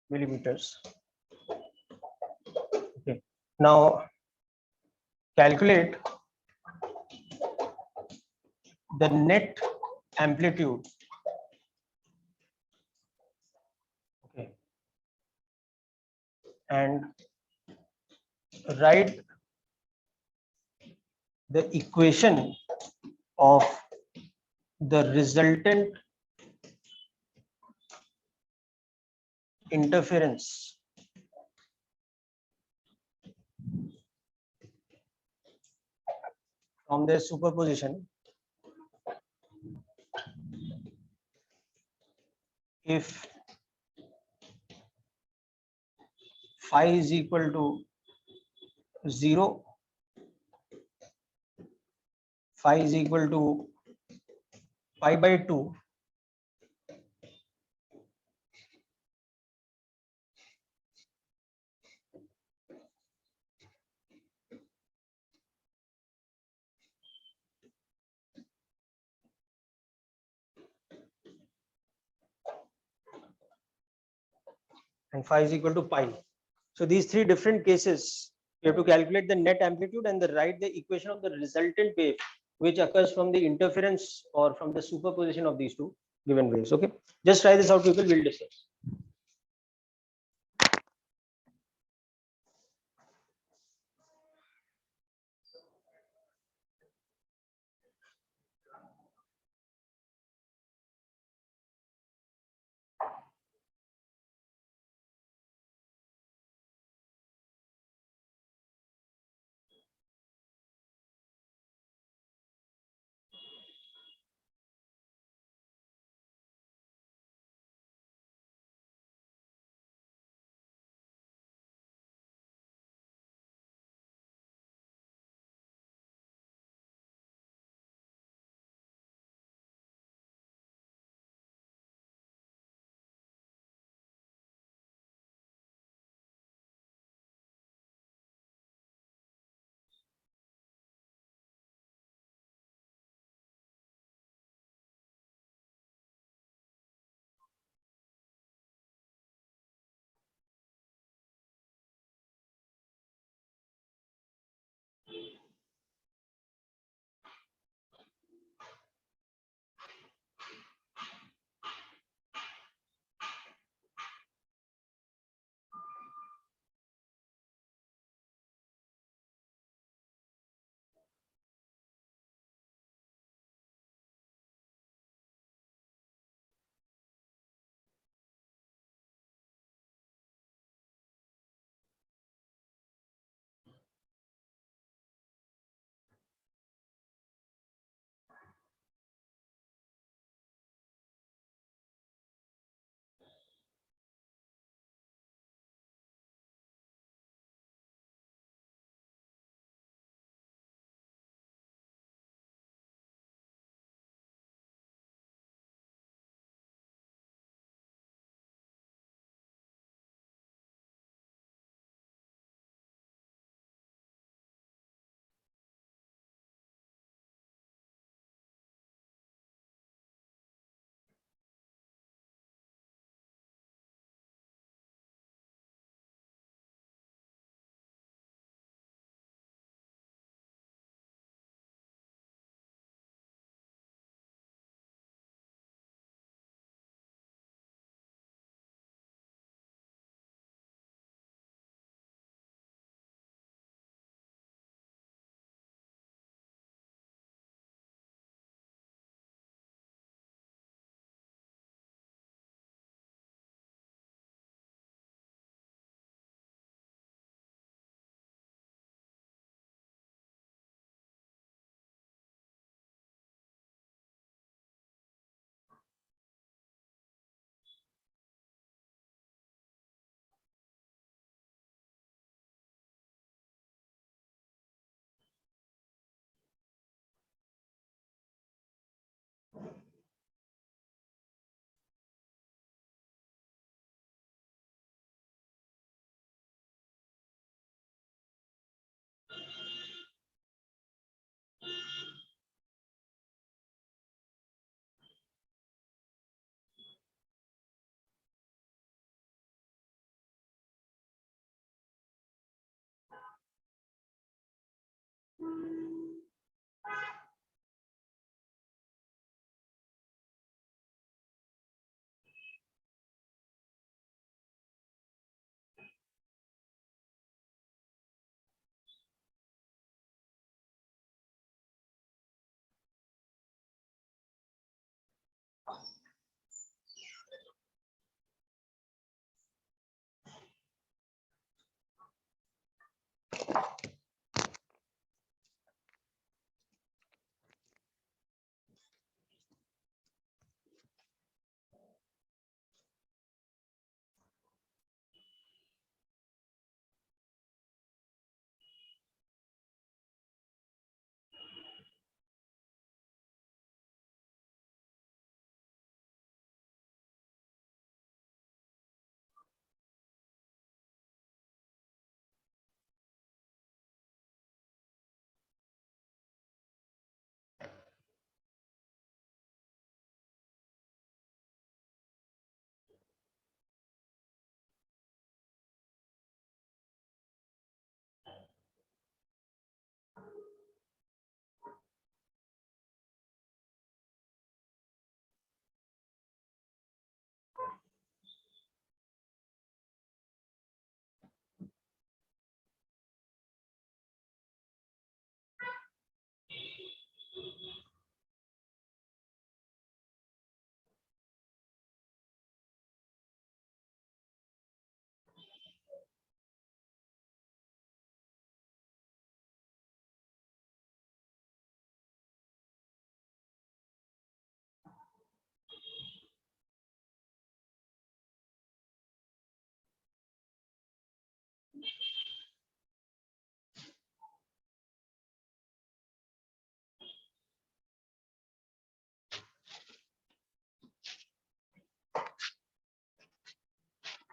millimeters. Okay, now calculate the net amplitude. Okay, and write the equation of the resultant interference from their superposition if phi is equal to 0, phi is equal to pi by 2, and phi is equal to pi. So these three different cases, you have to calculate the net amplitude and write the equation of the resultant wave, which occurs from the interference or from the superposition of these two given waves. Okay, just try this out, people. We'll discuss.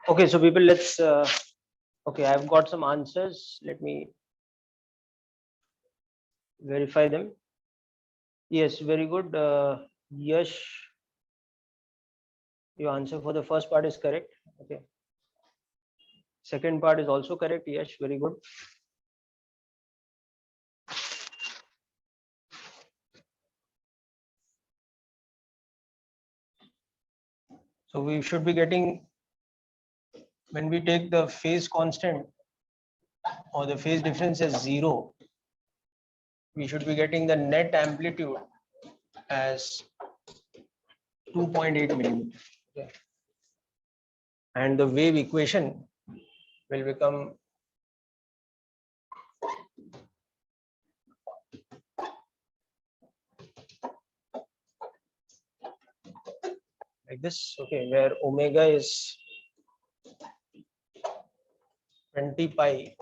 Okay, so people, let's. Okay, I've got some answers. Let me verify them. Yes, very good. Yash, your answer for the first part is correct. Okay. Second part is also correct. Yes, very good. So we should be getting, when we take the phase constant or the phase difference as 0, we should be getting the net amplitude as 2.8 millimeter. Okay. And the wave equation will become like this. Okay, where omega is 20 pi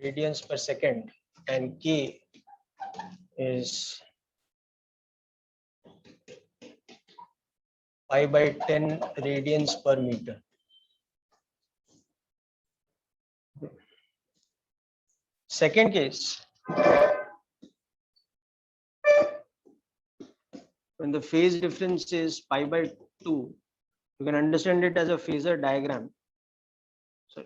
radians per second and k is pi by 10 radians per meter. Second case, when the phase difference is pi by 2, you can understand it as a phasor diagram. So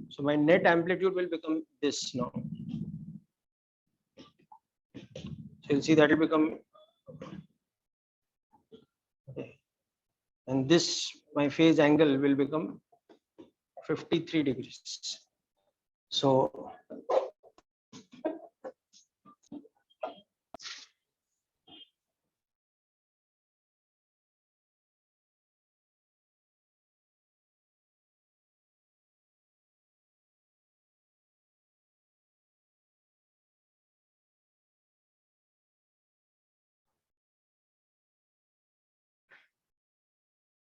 so my net amplitude will become this now. So you'll see that will become, okay, and this, my phase angle will become 53 degrees. So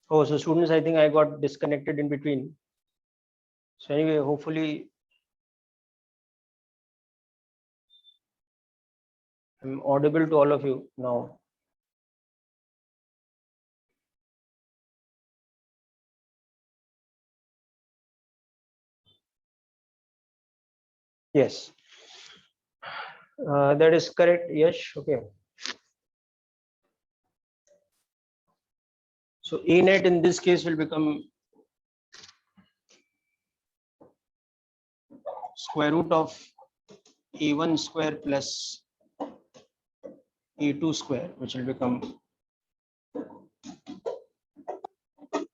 oh, so students, I think I got disconnected in between. So anyway, hopefully I'm audible to all of you now. Yes, that is correct. Yes, okay. So A net in this case will become square root of A1 square plus A2 square, which will become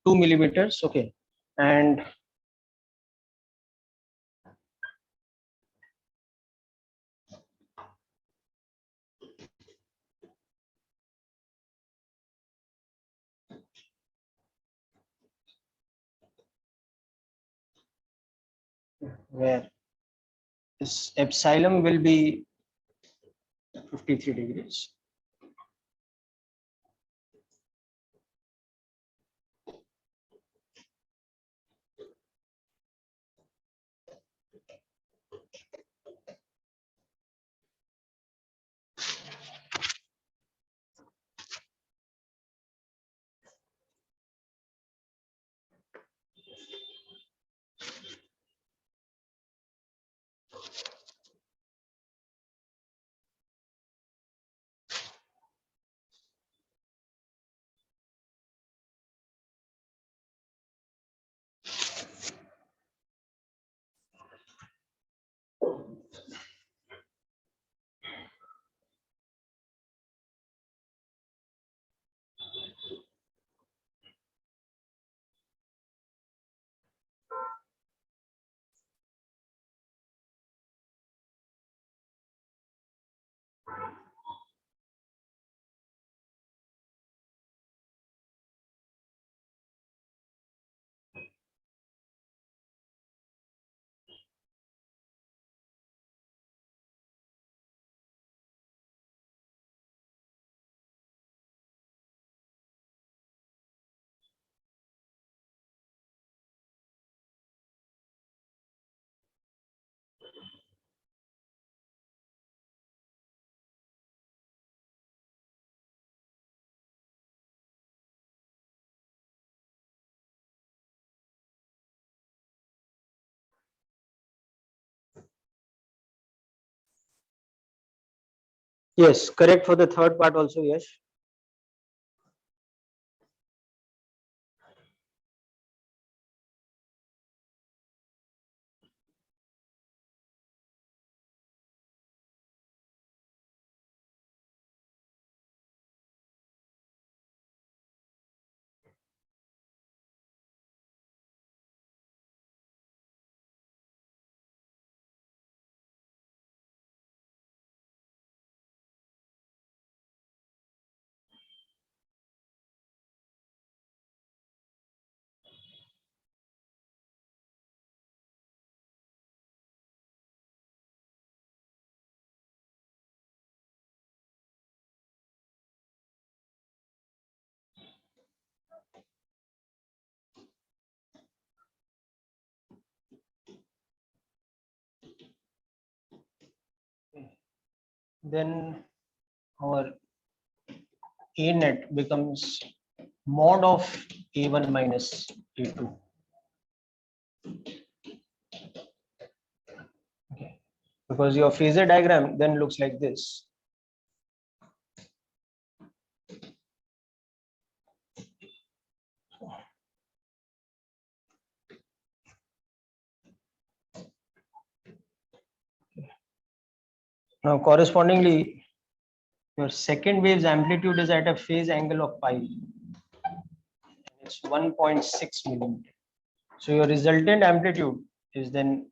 2 millimeters. Okay, and where this epsilon will be 53 degrees. Yes, correct for the third part also, yes. Then our A net becomes mod of A1 minus A2. Okay. Because your phasor diagram then looks like this. Now correspondingly, your second wave's amplitude is at a phase angle of pi. It's 1.6 millimeter. So your resultant amplitude is then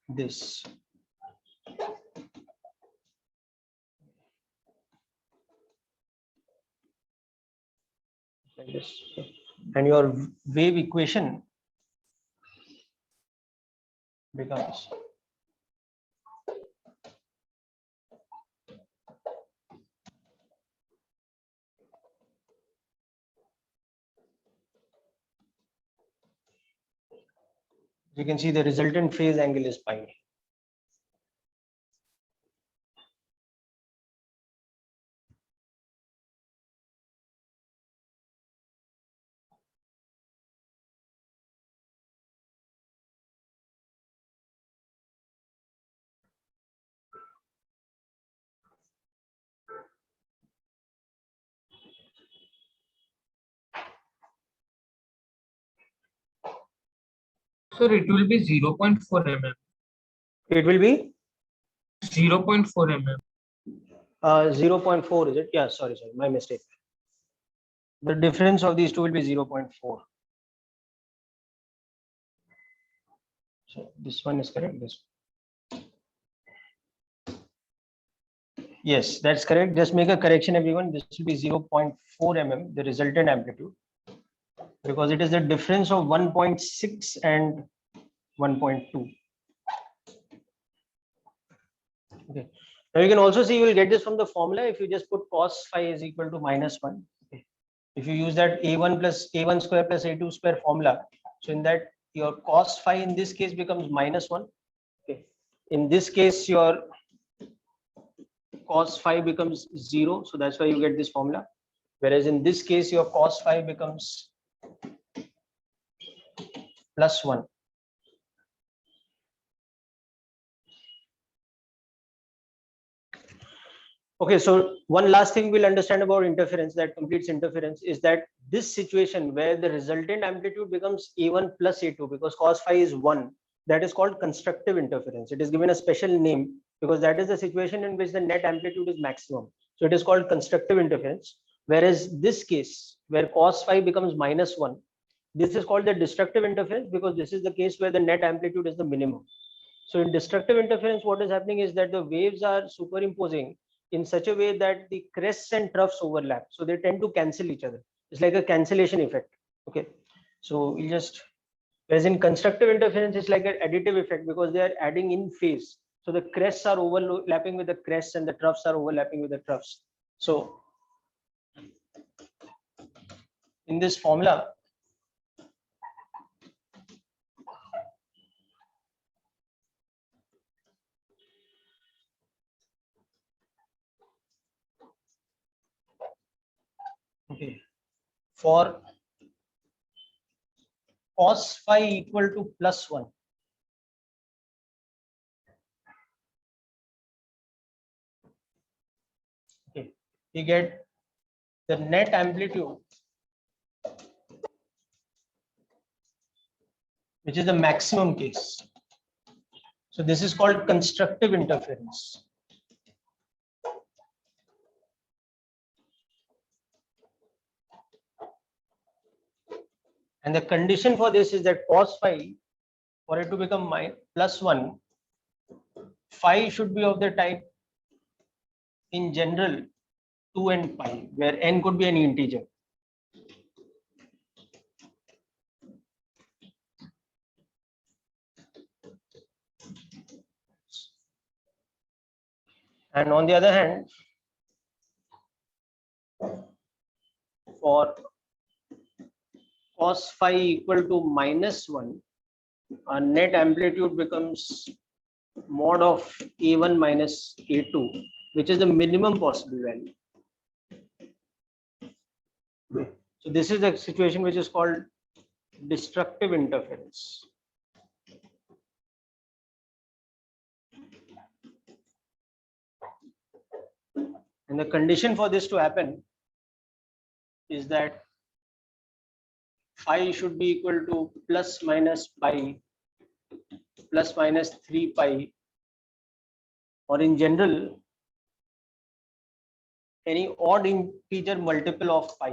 this. Like this. And your wave equation becomes you can see the resultant phase angle is pi. Sir, it will be 0.4 mm. It will be 0.4 mm. 0.4, is it? Yeah, sorry, my mistake. The difference of these two will be 0.4. So this one is correct. This. Yes, that's correct. Just make a correction, everyone. This will be 0.4 mm, the resultant amplitude, because it is the difference of 1.6 and 1.2. Okay. Now you can also see you will get this from the formula if you just put cos phi is equal to -1. Okay. If you use that a1 plus a1 square plus a2 square formula, so in that your cos phi in this case becomes -1. Okay. In this case, your cos phi becomes 0, so that's why you get this formula. Whereas in this case, your cos phi becomes +1. Okay, so one last thing we'll understand about interference that completes interference is that this situation where the resultant amplitude becomes A1 plus A2 because cos phi is 1, that is called constructive interference. It is given a special name because that is the situation in which the net amplitude is maximum. So it is called constructive interference. Whereas this case where cos phi becomes -1, this is called the destructive interference because this is the case where the net amplitude is the minimum. So in destructive interference, what is happening is that the waves are superimposing in such a way that the crests and troughs overlap. So they tend to cancel each other. It's like a cancellation effect. Okay. So we just, whereas in constructive interference, it's like an additive effect because they are adding in phase. So the crests are overlapping with the crests and the troughs are overlapping with the troughs. So in this formula, okay, for cos phi equal to +1, we get the net amplitude, which is the maximum case. So this is called constructive interference. And the condition for this is that cos phi, for it to become +1, phi should be of the type, in general, 2 and pi, where n could be any integer. And on the other hand, for cos phi equal to -1, our net amplitude becomes mod of A1 minus A2, which is the minimum possible value. So this is the situation which is called destructive interference. And the condition for this to happen is that phi should be equal to plus minus pi plus minus 3 pi, or in general any odd integer multiple of pi.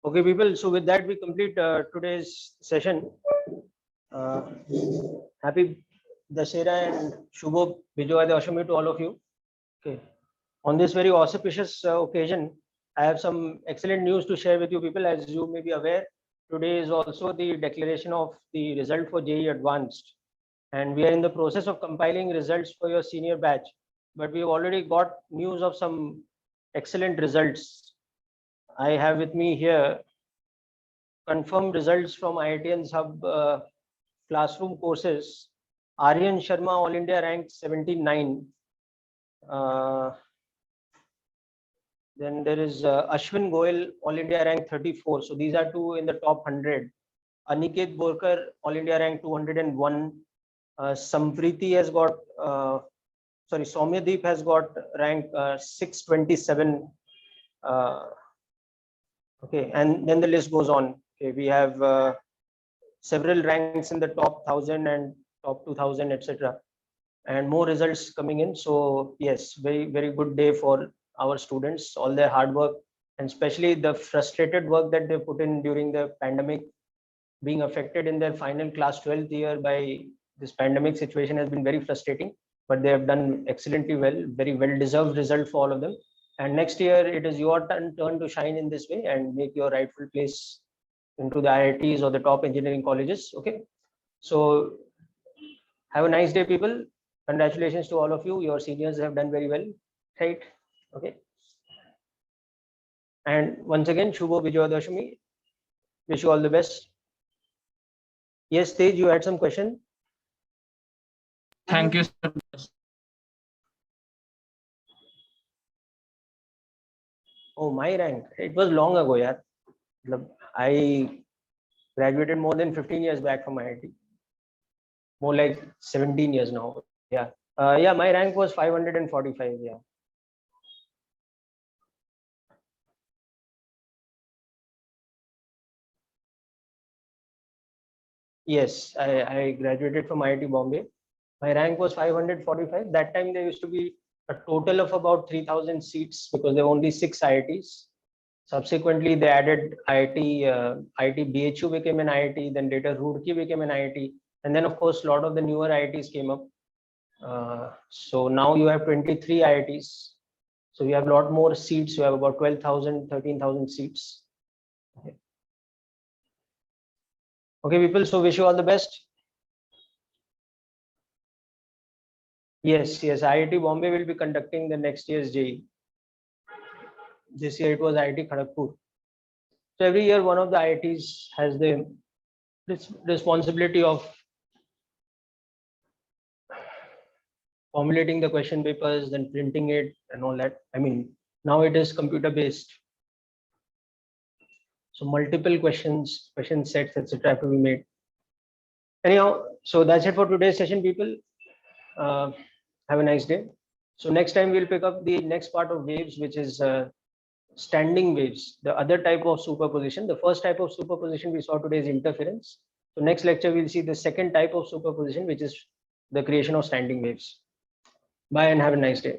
Okay, people. So with that, we complete today's session. Happy Dussehra and Shubho Bijoy Dashami to all of you. Okay. On this very auspicious occasion, I have some excellent news to share with you people. As you may be aware, today is also the declaration of the result for JEE Advanced, and we are in the process of compiling results for your senior batch. But we've already got news of some excellent results. I have with me here confirmed results from IITians Hub classroom courses. Aryan Sharma, All India ranked 79. Then there is Ashwin Goel, All India rank 34. So these are two in the top 100. Aniket Borkar, All India rank 201. Sampriti has got, Soumyadeep has got rank 627. Okay, and then the list goes on. Okay, we have several ranks in the top 1000 and top 2000, etc. And more results coming in. So yes, very, very good day for our students, all their hard work, and especially the frustrated work that they put in during the pandemic, being affected in their final class 12th year by this pandemic situation has been very frustrating, but they have done excellently well, very well deserved result for all of them. And next year it is your turn to shine in this way and make your rightful place into the IITs or the top engineering colleges. Okay, so have a nice day, people. Congratulations to all of you. Your seniors have done very well, right? Okay. And once again, Shubho Bijoy Dashami. Wish you all the best. Yes, Tej, you had some question? Thank you, sir. Oh, my rank. It was long ago, yeah. I graduated more than 15 years back from IIT. More like 17 years now. Yeah. Yeah, my rank was 545. Yeah. Yes, I graduated from IIT Bombay. My rank was 545. That time there used to be a total of about 3000 seats because there were only 6 IITs. Subsequently, they added IIT, IIT BHU became an IIT, then later Roorkee became an IIT. And then of course, a lot of the newer IITs came up. So now you have 23 IITs. So you have a lot more seats. You have about 12,000, 13,000 seats. Okay, people. So wish you all the best. Yes, IIT Bombay will be conducting the next year's JEE. This year it was IIT Kharagpur. So every year, one of the IITs has the responsibility of formulating the question papers, then printing it and all that. I mean, now it is computer based. So multiple question sets, etc. have to be made. Anyhow, so that's it for today's session, people. Have a nice day. So next time we'll pick up the next part of waves, which is standing waves, the other type of superposition. The first type of superposition we saw today is interference. So next lecture, we'll see the second type of superposition, which is the creation of standing waves. Bye and have a nice day.